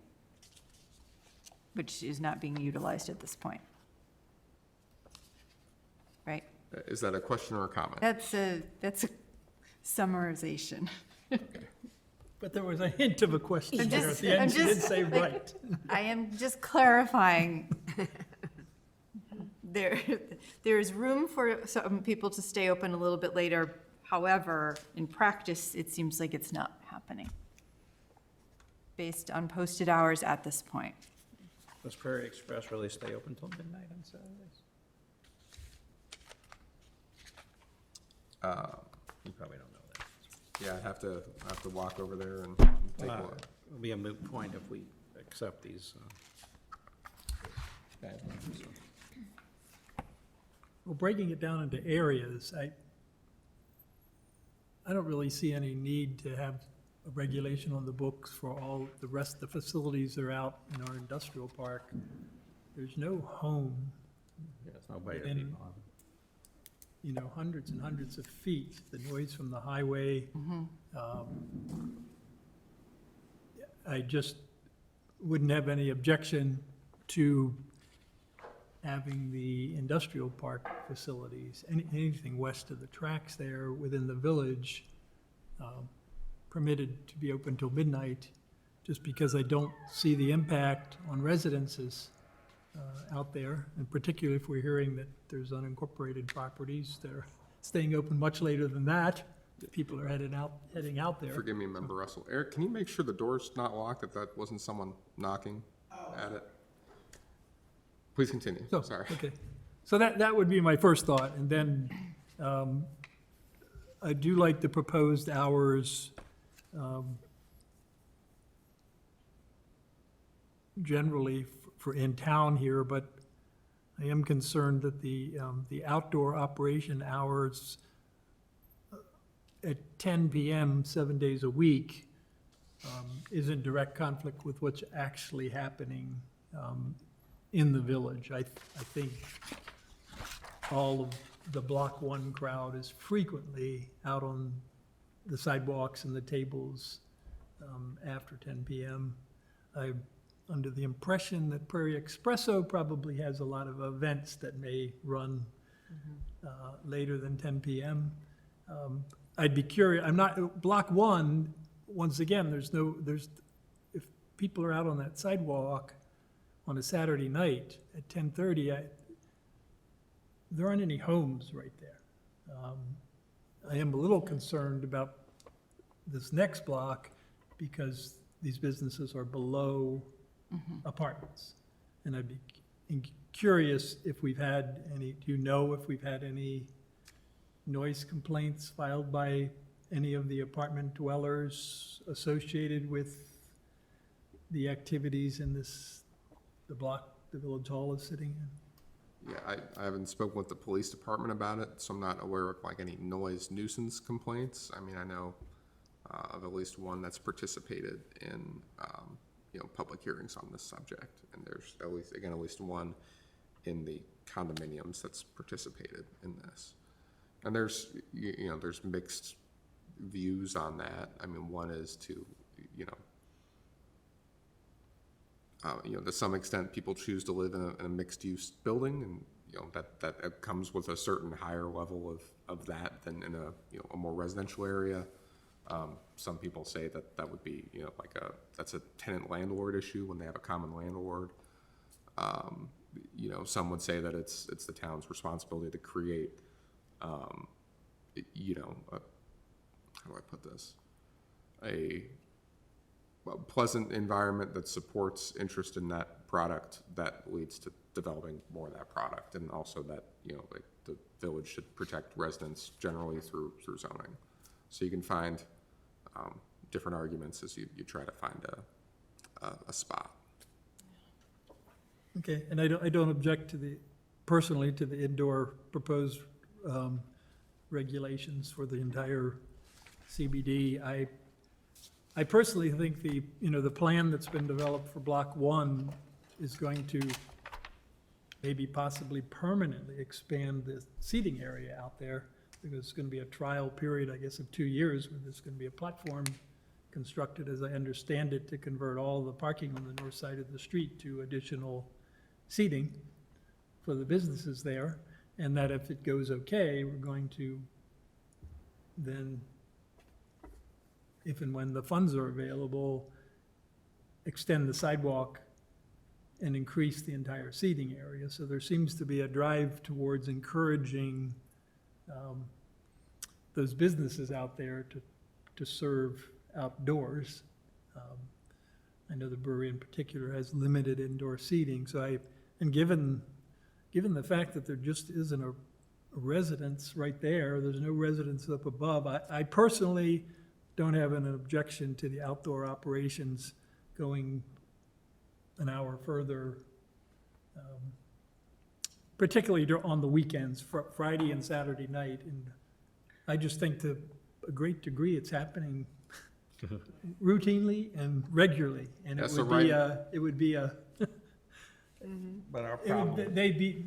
[SPEAKER 3] which is not being utilized at this point. Right?
[SPEAKER 2] Is that a question or a comment?
[SPEAKER 3] That's a summarization.
[SPEAKER 4] but there was a hint of a question
[SPEAKER 3] I'm
[SPEAKER 4] there at
[SPEAKER 3] just-
[SPEAKER 4] the end.
[SPEAKER 3] I'm
[SPEAKER 4] She did
[SPEAKER 3] just-
[SPEAKER 4] say right.
[SPEAKER 3] I am just clarifying. There is room for some people to stay open a little bit later. However, in practice, it seems like it's not happening based on posted hours at this point.
[SPEAKER 6] Does Prairie Express really stay open till midnight on Saturdays? You probably don't know that.
[SPEAKER 2] Yeah, I have to walk over there and take a look.
[SPEAKER 6] It'll be a moot point if we accept these guidelines. so.
[SPEAKER 4] Well, breaking it down into areas, I don't really see any need to have a regulation on the books for all the rest of the facilities that are out in our industrial park. There's no home,
[SPEAKER 6] Yeah, it's no way to
[SPEAKER 4] And-
[SPEAKER 6] be bothered.
[SPEAKER 4] Hundreds and hundreds of feet, the noise from the highway. I just wouldn't have any objection to having the industrial park facilities, anything west of the tracks there within the village, permitted to be open till midnight, just because I don't see the impact on residences out there, and particularly if we're hearing that there's unincorporated properties that are staying open much later than that. People are heading out there.
[SPEAKER 2] Forgive me, Member Russell. Eric, can you make sure the door's not locked, if that wasn't someone knocking at it? Please continue,
[SPEAKER 4] So,
[SPEAKER 2] sorry.
[SPEAKER 4] Okay, so that would be my first thought, and then, I do like the proposed hours, generally for in town here, but I am concerned that the outdoor operation hours at 10 PM, 7 days a week, is in direct conflict with what's actually happening in the village. I think all of the Block 1 crowd is frequently out on the sidewalks and the tables after 10 PM. I'm under the impression that Prairie Espresso probably has a lot of events that may run later than 10 PM. I'd be curious, Block 1, once again, if people are out on that sidewalk on a Saturday night at 10:30, there aren't any homes right there. I am a little concerned about this next block because these businesses are below apartments. And I'd be curious if we've had any, do you know if we've had any noise complaints filed by any of the apartment dwellers associated with the activities in this, the block the village hall is sitting in?
[SPEAKER 2] Yeah, I haven't spoken with the police department about it, so I'm not aware of like any noise nuisance complaints. I mean, I know of at least one that's participated in, public hearings on this subject. And there's at least one in the condominiums that's participated in this. And there's mixed views on that. I mean, one is to, to some extent, people choose to live in a mixed-use building, and that comes with a certain higher level of that than in a more residential area. Some people say that would be that's a tenant landlord issue when they have a common landlord. Some would say that it's the town's responsibility to create how do I put this? A pleasant environment that supports interest in that product that leads to developing more of that product, and also that the village should protect residents generally through zoning. So you can find different arguments as you try to find a spot.
[SPEAKER 4] Okay, and I don't object personally to the indoor proposed regulations for the entire CBD. I personally think the plan that's been developed for Block 1 is going to maybe possibly permanently expand the seating area out there, because it's going to be a trial period, I guess, of 2 years, where there's going to be a platform constructed, as I understand it, to convert all the parking on the north side of the street to additional seating for the businesses there, and that if it goes okay, we're going to then, if and when the funds are available, extend the sidewalk and increase the entire seating area. So there seems to be a drive towards encouraging those businesses out there to serve outdoors. I know the brewery in particular has limited indoor seating, and given the fact that there just isn't a residence right there's no residence up above, I personally don't have an objection to the outdoor operations going an hour further, particularly on the weekends, Friday and Saturday night. And I just think to a great degree it's happening routinely and regularly, and it would be a
[SPEAKER 6] But our problem,
[SPEAKER 4] the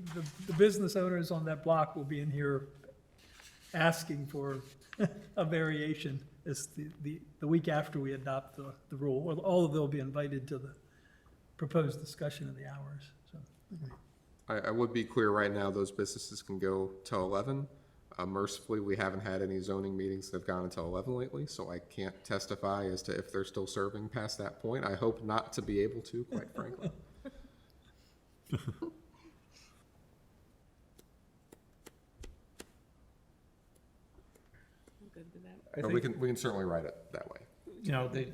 [SPEAKER 4] business owners on that block will be in here asking for a variation as the week after we adopt the rule. Well, all of them will be invited to the proposed discussion of the hours, so. Okay.
[SPEAKER 2] I would be clear right now, those businesses can go till 11. Mercifully, we haven't had any zoning meetings that have gone until 11 lately, so I can't testify as to if they're still serving past that point. I hope not to be able to, quite frankly.
[SPEAKER 9] Good with that?
[SPEAKER 6] I
[SPEAKER 2] But we
[SPEAKER 6] think,
[SPEAKER 2] can certainly write it that way.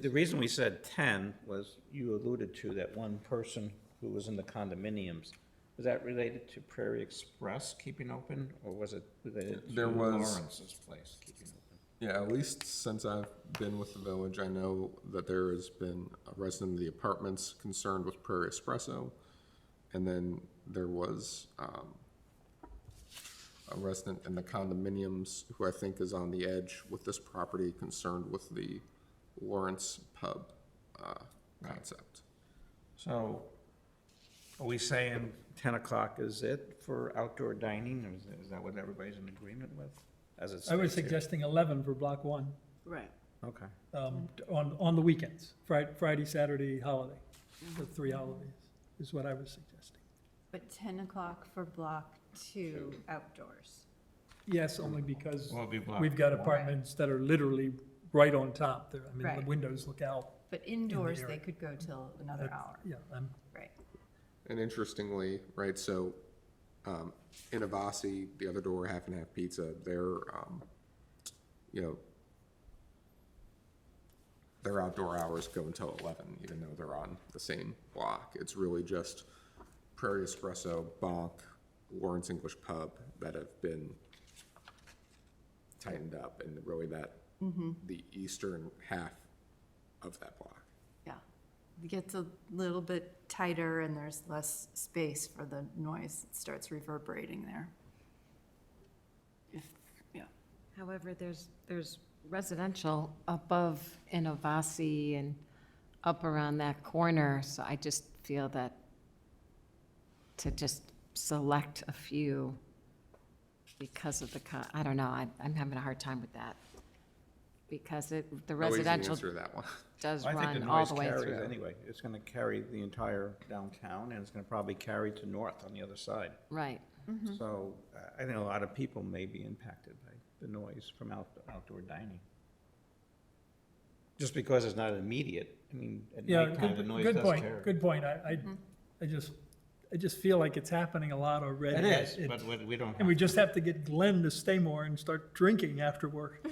[SPEAKER 6] the reason we said 10 was you alluded to that one person who was in the condominiums. Was that related to Prairie Express keeping open, or was it related to
[SPEAKER 2] There was-
[SPEAKER 6] Lawrence's place keeping open?
[SPEAKER 2] Yeah, at least since I've been with the village, I know that there has been a resident of the apartments concerned with Prairie Espresso. And then there was a resident in the condominiums who I think is on the edge with this property concerned with the Lawrence Pub concept.
[SPEAKER 6] So are we saying 10 o'clock is it for outdoor dining, or is that what everybody's in agreement with? As it
[SPEAKER 4] I was
[SPEAKER 6] states here?
[SPEAKER 4] suggesting 11 for Block 1,
[SPEAKER 9] Right.
[SPEAKER 6] Okay.
[SPEAKER 4] on the weekends, Friday, Saturday, holiday, the 3 holidays, is what I was suggesting.
[SPEAKER 3] But 10 o'clock for Block 2 outdoors.
[SPEAKER 4] Yes, only because
[SPEAKER 6] Well, it'll be Block
[SPEAKER 4] we've got apartments that are literally right on top there. I mean, the
[SPEAKER 3] Right.
[SPEAKER 4] windows look out.
[SPEAKER 3] But indoors,
[SPEAKER 4] area.
[SPEAKER 3] they could go till another hour.
[SPEAKER 4] Yeah,
[SPEAKER 3] Right.
[SPEAKER 2] And interestingly, right, so in Avasi, the other door, Half and Half Pizza, their outdoor hours go until 11, even though they're on the same block. It's really just Prairie Espresso, Bonk, Lawrence English Pub that have been tightened up, and really that the eastern half of that block.
[SPEAKER 3] Yeah. it gets a little bit tighter and there's less space for the noise. It starts reverberating there.
[SPEAKER 10] However, there's residential above Innovasi and up around that corner, so I just feel that to just select a few because of the, I don't know, I'm having a hard time with that. Because the
[SPEAKER 2] No easy
[SPEAKER 10] residential
[SPEAKER 2] answer to that one.
[SPEAKER 10] does
[SPEAKER 6] I think
[SPEAKER 10] run
[SPEAKER 6] the
[SPEAKER 10] all
[SPEAKER 6] noise
[SPEAKER 10] the way
[SPEAKER 6] carries
[SPEAKER 10] through.
[SPEAKER 6] anyway. It's gonna carry the entire downtown, and it's gonna probably carry to north on the other side.
[SPEAKER 10] Right.
[SPEAKER 6] So I think a lot of people may be impacted by the noise from outdoor dining. Just because it's not immediate, I mean, at
[SPEAKER 4] Yeah,
[SPEAKER 6] nighttime, the noise
[SPEAKER 4] good
[SPEAKER 6] does
[SPEAKER 4] point,
[SPEAKER 6] carry.
[SPEAKER 4] good point. I just feel like it's happening a lot already.
[SPEAKER 6] It is,
[SPEAKER 4] It-
[SPEAKER 6] but we don't.
[SPEAKER 4] And we just have to get Glenn to stay more and start drinking after work.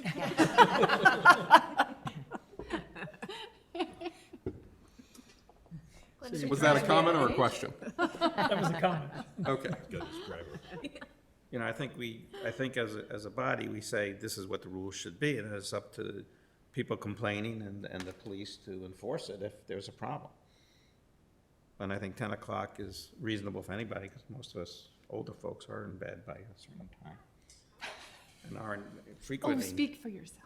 [SPEAKER 2] Was that a comment or a question?
[SPEAKER 4] That was a comment.
[SPEAKER 2] Okay.
[SPEAKER 6] You know, I think as a body, we say this is what the rules should be, and it's up to people complaining and the police to enforce it if there's a problem. And I think 10 o'clock is reasonable for anybody, because most of us older folks are in bed by a certain time. And aren't frequently.
[SPEAKER 3] Speak for yourself.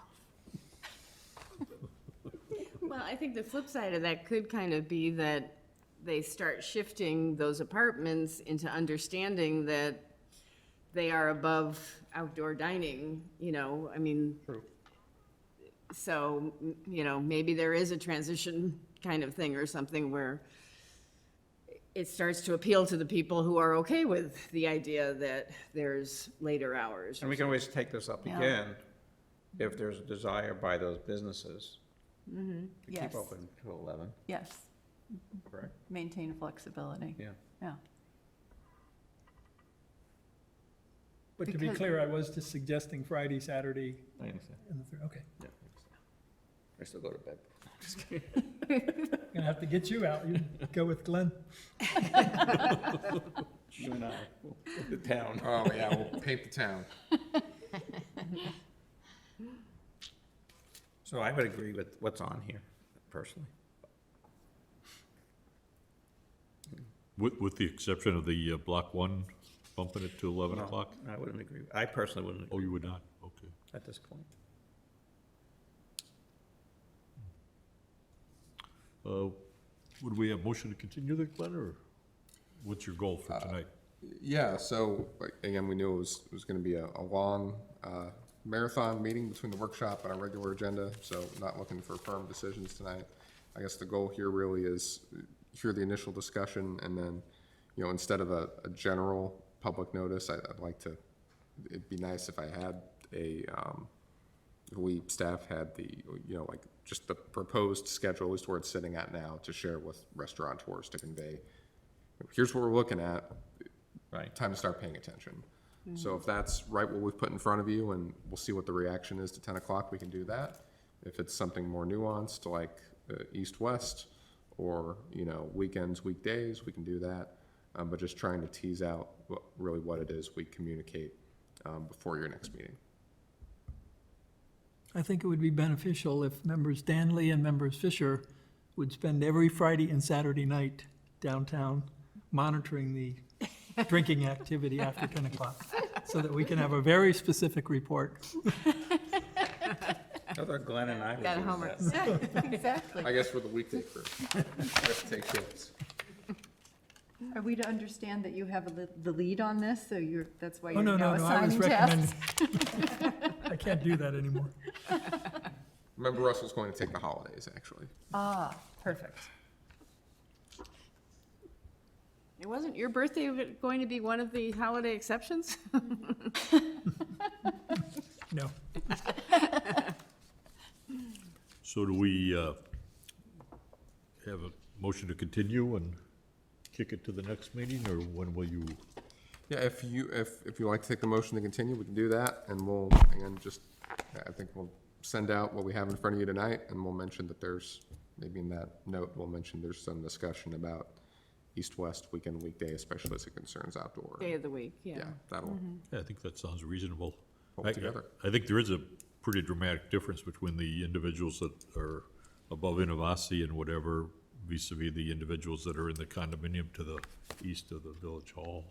[SPEAKER 9] Well, I think the flip side of that could kind of be that they start shifting those apartments into understanding that they are above outdoor dining, you know, I mean.
[SPEAKER 6] True.
[SPEAKER 9] So, you know, maybe there is a transition kind of thing or something where it starts to appeal to the people who are okay with the idea that there's later hours.
[SPEAKER 6] And we can always take this up
[SPEAKER 3] Yeah.
[SPEAKER 6] again if there's a desire by those businesses to
[SPEAKER 3] Yes.
[SPEAKER 6] keep open till 11,
[SPEAKER 3] Yes,
[SPEAKER 6] correct?
[SPEAKER 3] maintain flexibility.
[SPEAKER 6] Yeah.
[SPEAKER 3] Yeah.
[SPEAKER 4] But to be
[SPEAKER 3] Because-
[SPEAKER 4] clear, I was just suggesting Friday, Saturday,
[SPEAKER 6] I understand.
[SPEAKER 4] and the third, okay.
[SPEAKER 6] Yeah. I still go to bed.
[SPEAKER 4] Gonna have to get you out. You go with Glenn.
[SPEAKER 6] You and I, the town.
[SPEAKER 2] Oh, yeah, we'll paint the town.
[SPEAKER 6] So I would agree with what's on here, personally.
[SPEAKER 1] With the exception of the Block 1 bumping it to 11
[SPEAKER 6] No,
[SPEAKER 1] o'clock?
[SPEAKER 6] I wouldn't agree. I personally wouldn't
[SPEAKER 1] Oh,
[SPEAKER 6] agree
[SPEAKER 1] you would not? Okay.
[SPEAKER 6] at this point.
[SPEAKER 1] Would we have motion to continue the Glenn, or what's your goal for tonight?
[SPEAKER 2] Yeah, so, like, again, we knew it was gonna be a long, marathon meeting between the workshop and our regular agenda, so not looking for firm decisions tonight. I guess the goal here really is hear the initial discussion, and then, you know, instead of a general public notice, I'd like to, it'd be nice if I had we staff had the, you know, like, just the proposed schedule, at least where it's sitting at now, to share with restaurateurs to convey, here's what we're looking at,
[SPEAKER 6] Right.
[SPEAKER 2] time to start paying attention. So if that's right what we've put in front of you, and we'll see what the reaction is to 10 o'clock, we can do that. If it's something more nuanced, like east-west, or, you know, weekends, weekdays, we can do that. But just trying to tease out really what it is we communicate before your next meeting.
[SPEAKER 4] I think it would be beneficial if members Danley and members Fisher would spend every Friday and Saturday night downtown monitoring the drinking activity after 10 o'clock, so that we can have a very specific report.
[SPEAKER 6] I thought Glenn and I would
[SPEAKER 9] Got
[SPEAKER 6] do
[SPEAKER 9] homework.
[SPEAKER 6] that.
[SPEAKER 3] Exactly.
[SPEAKER 2] I guess for the weekday crew, we have to take shifts.
[SPEAKER 3] Are we to understand that you have the lead on this, so that's why
[SPEAKER 4] Oh,
[SPEAKER 3] you're
[SPEAKER 4] no,
[SPEAKER 3] now
[SPEAKER 4] no, no, I was
[SPEAKER 3] assigning
[SPEAKER 4] recommending.
[SPEAKER 3] tasks?
[SPEAKER 4] I can't do that anymore.
[SPEAKER 2] Remember, Russell's going to take the holidays, actually.
[SPEAKER 3] Ah, perfect.
[SPEAKER 9] It wasn't your birthday going to be one of the holiday exceptions?
[SPEAKER 4] No.
[SPEAKER 1] So do we have a motion to continue and kick it to the next meeting, or when will you?
[SPEAKER 2] Yeah, if you like to take the motion to continue, we can do that, and we'll, again, just, I think we'll send out what we have in front of you tonight, and we'll mention that there's, maybe in that note, we'll mention there's some discussion about east-west, weekend, weekday, especially as it concerns outdoor.
[SPEAKER 9] Day of the week, yeah.
[SPEAKER 2] Yeah, that'll
[SPEAKER 1] Yeah, I think that sounds reasonable.
[SPEAKER 2] hold together.
[SPEAKER 1] I think there is a pretty dramatic difference between the individuals that are above Innovasi and whatever vis-à-vis the individuals that are in the condominium to the east of the village hall.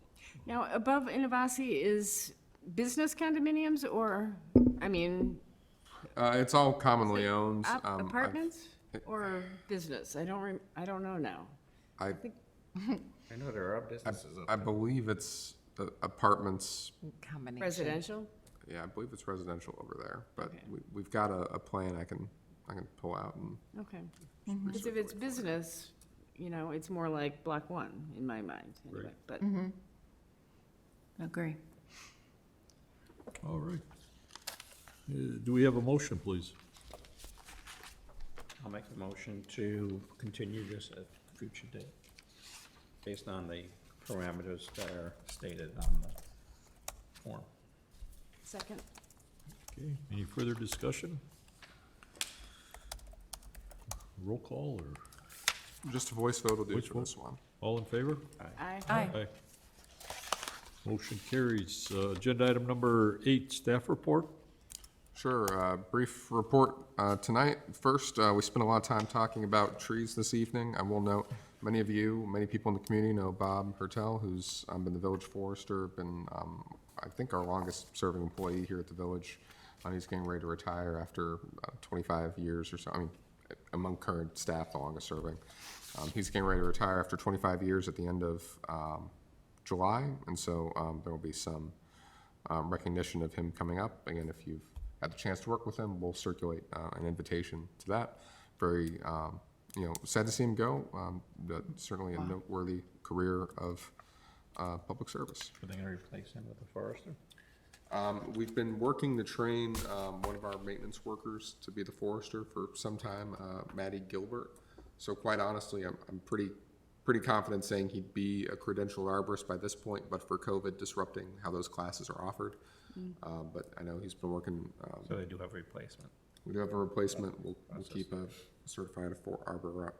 [SPEAKER 9] Now, above Innovasi is business condominiums or, I mean,
[SPEAKER 2] It's all commonly owned.
[SPEAKER 9] apartments or business? I don't know now.
[SPEAKER 2] I
[SPEAKER 6] I know there are businesses up
[SPEAKER 2] I believe it's apartments.
[SPEAKER 10] Combination.
[SPEAKER 9] Residential?
[SPEAKER 2] Yeah, I believe it's residential over there, but
[SPEAKER 9] Okay.
[SPEAKER 2] we've got a plan I can pull out and
[SPEAKER 9] Okay. Because if it's business, you know, it's more like Block 1 in my mind, anyway, but.
[SPEAKER 3] Agree.
[SPEAKER 1] All right. Do we have a motion, please?
[SPEAKER 6] I'll make a motion to continue this at a future date, based on the parameters that are stated on the form.
[SPEAKER 9] Second.
[SPEAKER 1] Okay, any further discussion? Roll call or
[SPEAKER 2] just a voice vote will do
[SPEAKER 1] Voice
[SPEAKER 2] for
[SPEAKER 1] vote?
[SPEAKER 2] this one.
[SPEAKER 1] all in favor?
[SPEAKER 9] Aye.
[SPEAKER 1] Aye. Motion carries. Agenda item number 8, staff report.
[SPEAKER 2] Sure, brief report tonight. First, we spent a lot of time talking about trees this evening. I will note, many people in the community know Bob Hertel, who's been the village forester, been, I think, our longest serving employee here at the village. He's getting ready to retire after 25 years or so. I mean, among current staff, the longest serving. He's getting ready to retire after 25 years at the end of July, and so there will be some recognition of him coming up. Again, if you've had the chance to work with him, we'll circulate an invitation to that. Very, sad to see him go, but certainly a noteworthy career of public service.
[SPEAKER 6] Are they gonna replace him with a forester?
[SPEAKER 2] We've been working to train one of our maintenance workers to be the forester for some time, Maddie Gilbert. So quite honestly, I'm pretty confident saying he'd be a credentialed arborist by this point, but for COVID disrupting how those classes are offered. But I know he's been working.
[SPEAKER 6] So they do have a replacement.
[SPEAKER 2] We do have a replacement. We'll keep a certified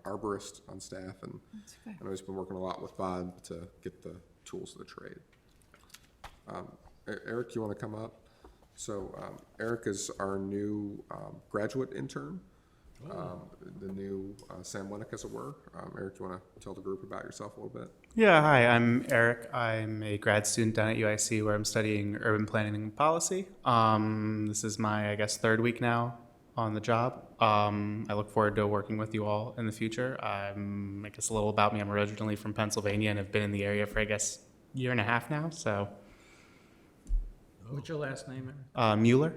[SPEAKER 2] arborist on staff, and I know he's been working a lot with Bob to get the tools of the trade. Eric, you want to come up? So Eric is our new graduate intern, the new Sam Winnick, as it were. Eric, you want to tell the group about yourself a little bit?
[SPEAKER 13] Yeah, hi, I'm Eric. I'm a grad student down at UIC where I'm studying urban planning and policy. This is my, I guess, 3rd week now on the job. I look forward to working with you all in the future. I guess a little about me, I'm originally from Pennsylvania and have been in the area for, I guess, 1.5 years now, so.
[SPEAKER 6] What's your last name, Eric?
[SPEAKER 13] Mueller?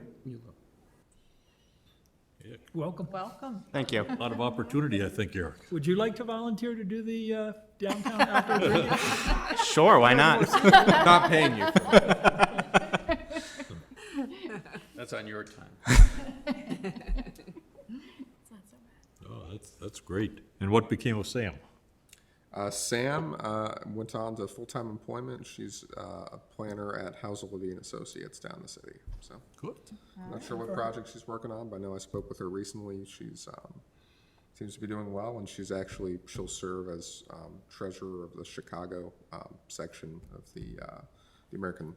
[SPEAKER 4] Welcome.
[SPEAKER 3] Welcome.
[SPEAKER 13] Thank you.
[SPEAKER 1] A lot of opportunity, I think, Eric.
[SPEAKER 4] Would you like to volunteer to do the downtown outdoor drinking?
[SPEAKER 13] Sure, why not?
[SPEAKER 2] Not paying you.
[SPEAKER 6] That's on your time.
[SPEAKER 1] Oh, that's great. And what became of Sam?
[SPEAKER 2] Sam went on to full-time employment. She's a planner at Housel Levine Associates down in the city. So
[SPEAKER 1] Good.
[SPEAKER 2] I'm not sure what project she's working on, but I know I spoke with her recently. She's seems to be doing well, and she'll serve as treasurer of the Chicago section of the American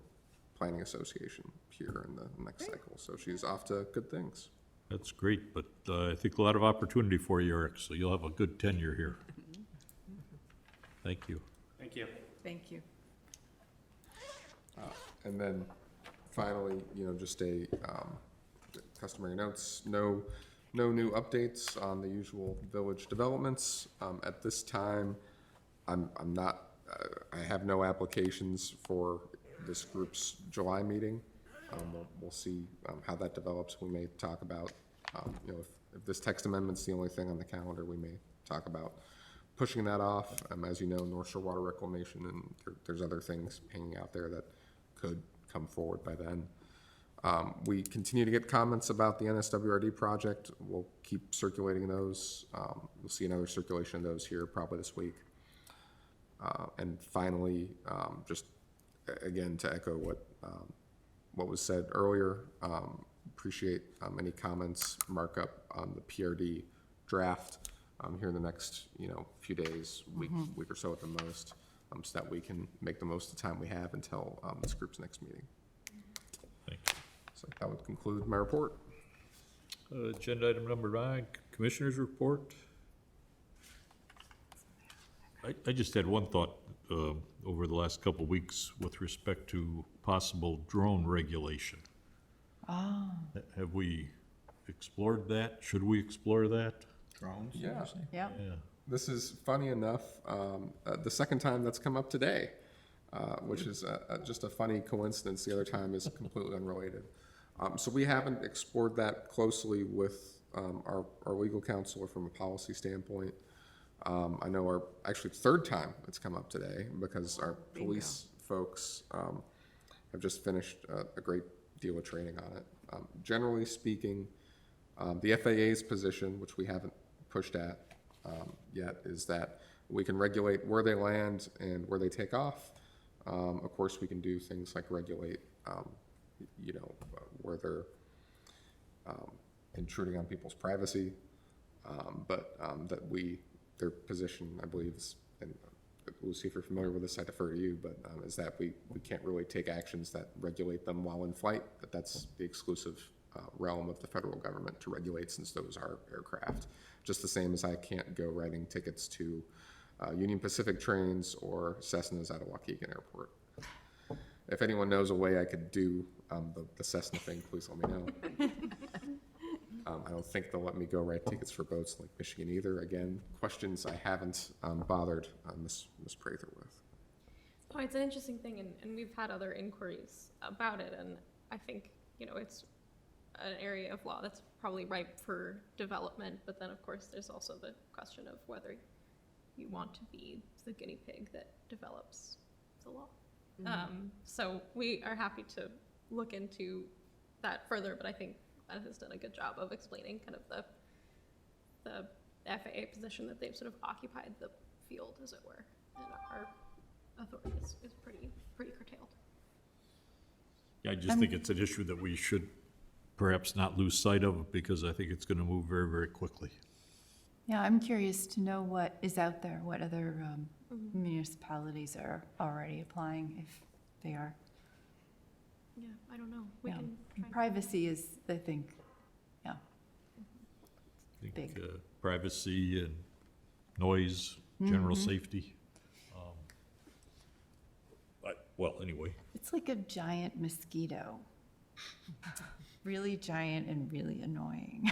[SPEAKER 2] Planning Association here in the next cycle. So she's off to good things.
[SPEAKER 1] That's great, but I think a lot of opportunity for you, Eric, so you'll have a good tenure here. Thank you.
[SPEAKER 13] Thank you.
[SPEAKER 3] Thank you.
[SPEAKER 2] And then finally, just a customary notes, no new updates on the usual village developments. At this time, I'm not, I have no applications for this group's July meeting. We'll see how that develops. We may talk about, if this text amendment's the only thing on the calendar, we may talk about pushing that off. As you know, North Shore Water Reclamation, and there's other things hanging out there that could come forward by then. We continue to get comments about the NSWRD project. We'll keep circulating those. We'll see another circulation of those here probably this week. And finally, just again to echo what was said earlier, appreciate any comments, markup on the PRD draft here in the next few days, week or so at the most, so that we can make the most of the time we have until this group's next meeting.
[SPEAKER 1] Thank you.
[SPEAKER 2] So that would conclude my report.
[SPEAKER 1] Agenda item number 9, Commissioners' report. I just had one thought over the last couple of weeks with respect to possible drone regulation.
[SPEAKER 3] Oh.
[SPEAKER 1] Have we explored that? Should we explore that?
[SPEAKER 6] Drones?
[SPEAKER 2] Yeah.
[SPEAKER 3] Yeah.
[SPEAKER 1] Yeah.
[SPEAKER 2] This is funny enough, the second time that's come up today, which is just a funny coincidence. The other time is completely unrelated. So we haven't explored that closely with our legal counsel or from a policy standpoint. I know actually third time it's come up today because our police folks have just finished a great deal of training on it. Generally speaking, the FAA's position, which we haven't pushed at yet, is that we can regulate where they land and where they take off. Of course, we can do things like regulate, where they're intruding on people's privacy, but their position, I believe, is, and Lucy, if you're familiar with this, I defer to you, but is that we can't really take actions that regulate them while in flight, that's the exclusive realm of the federal government to regulate, since those are aircraft. Just the same as I can't go writing tickets to Union Pacific trains or Cessnas out of Waukegan Airport. If anyone knows a way I could do the Cessna thing, please let me know. I don't think they'll let me go write tickets for boats like Michigan either. Again, questions I haven't bothered Ms. Prather with.
[SPEAKER 7] Oh, it's an interesting thing, and we've had other inquiries about it, and I think, it's an area of law that's probably ripe for development, but then, of course, there's also the question of whether you want to be the guinea pig that develops the law. So we are happy to look into that further, but I think Ben has done a good job of explaining kind of the FAA position that they've sort of occupied the field, as it were, and our authority is pretty curtailed.
[SPEAKER 1] Yeah, I just think it's an issue that we should perhaps not lose sight of, because I think it's going to move very, very quickly.
[SPEAKER 3] Yeah, I'm curious to know what is out there, what other municipalities are already applying, if they are.
[SPEAKER 7] Yeah, I don't know. We
[SPEAKER 3] Yeah.
[SPEAKER 7] can try.
[SPEAKER 3] Privacy is, I think, yeah.
[SPEAKER 1] I think
[SPEAKER 3] Big.
[SPEAKER 1] privacy and noise, general safety. Well, anyway.
[SPEAKER 3] It's like a giant mosquito. Really giant and really annoying.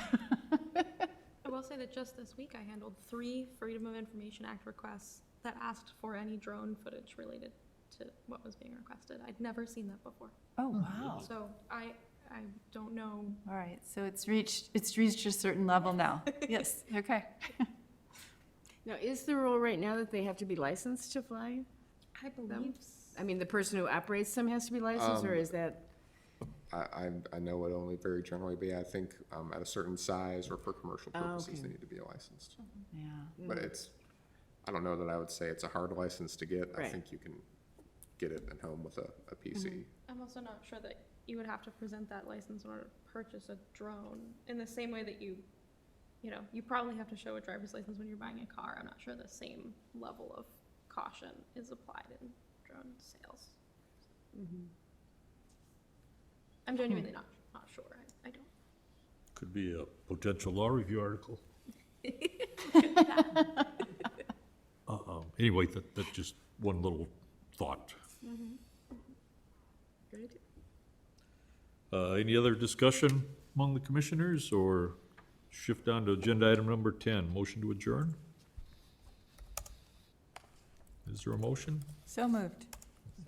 [SPEAKER 7] I will say that just this week I handled 3 Freedom of Information Act requests that asked for any drone footage related to what was being requested. I'd never seen that before.
[SPEAKER 3] Oh, wow.
[SPEAKER 7] So I don't know.
[SPEAKER 3] All right, so it's reached a certain level now. Yes, okay.
[SPEAKER 9] Now, is the rule right now that they have to be licensed to fly?
[SPEAKER 7] I believe.
[SPEAKER 9] I mean, the person who operates them has to be licensed, or is that?
[SPEAKER 2] I know it only very generally be, I think, at a certain size or for commercial purposes,
[SPEAKER 9] okay.
[SPEAKER 2] they need to be licensed.
[SPEAKER 3] Yeah.
[SPEAKER 2] But I don't know that I would say it's a hard license to get. I
[SPEAKER 9] Right.
[SPEAKER 2] think you can get it at home with a PC.
[SPEAKER 7] I'm also not sure that you would have to present that license in order to purchase a drone, in the same way that you probably have to show a driver's license when you're buying a car. I'm not sure the same level of caution is applied in drone sales. I'm genuinely not sure. I don't.
[SPEAKER 1] Could be a potential law review article. Anyway, that's just one little thought. Any other discussion among the commissioners, or shift on to agenda item number 10, motion to adjourn? Is there a motion?
[SPEAKER 3] So moved.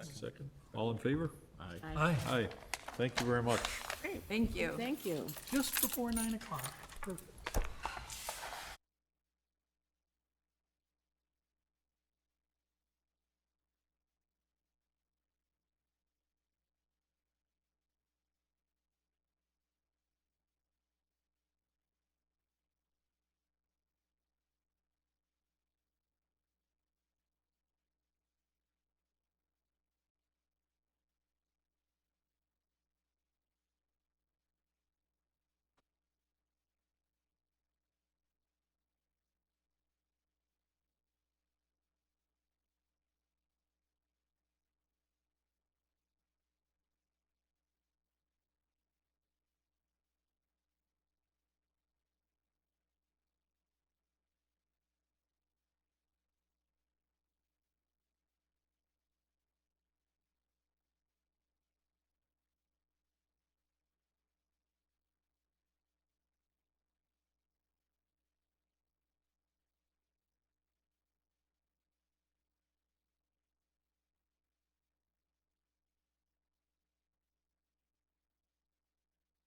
[SPEAKER 1] Second. All in favor? Aye.
[SPEAKER 4] Aye,
[SPEAKER 1] Aye. Thank you very much.
[SPEAKER 3] Thank you.
[SPEAKER 9] Thank you.
[SPEAKER 4] just before 9 o'clock. Perfect.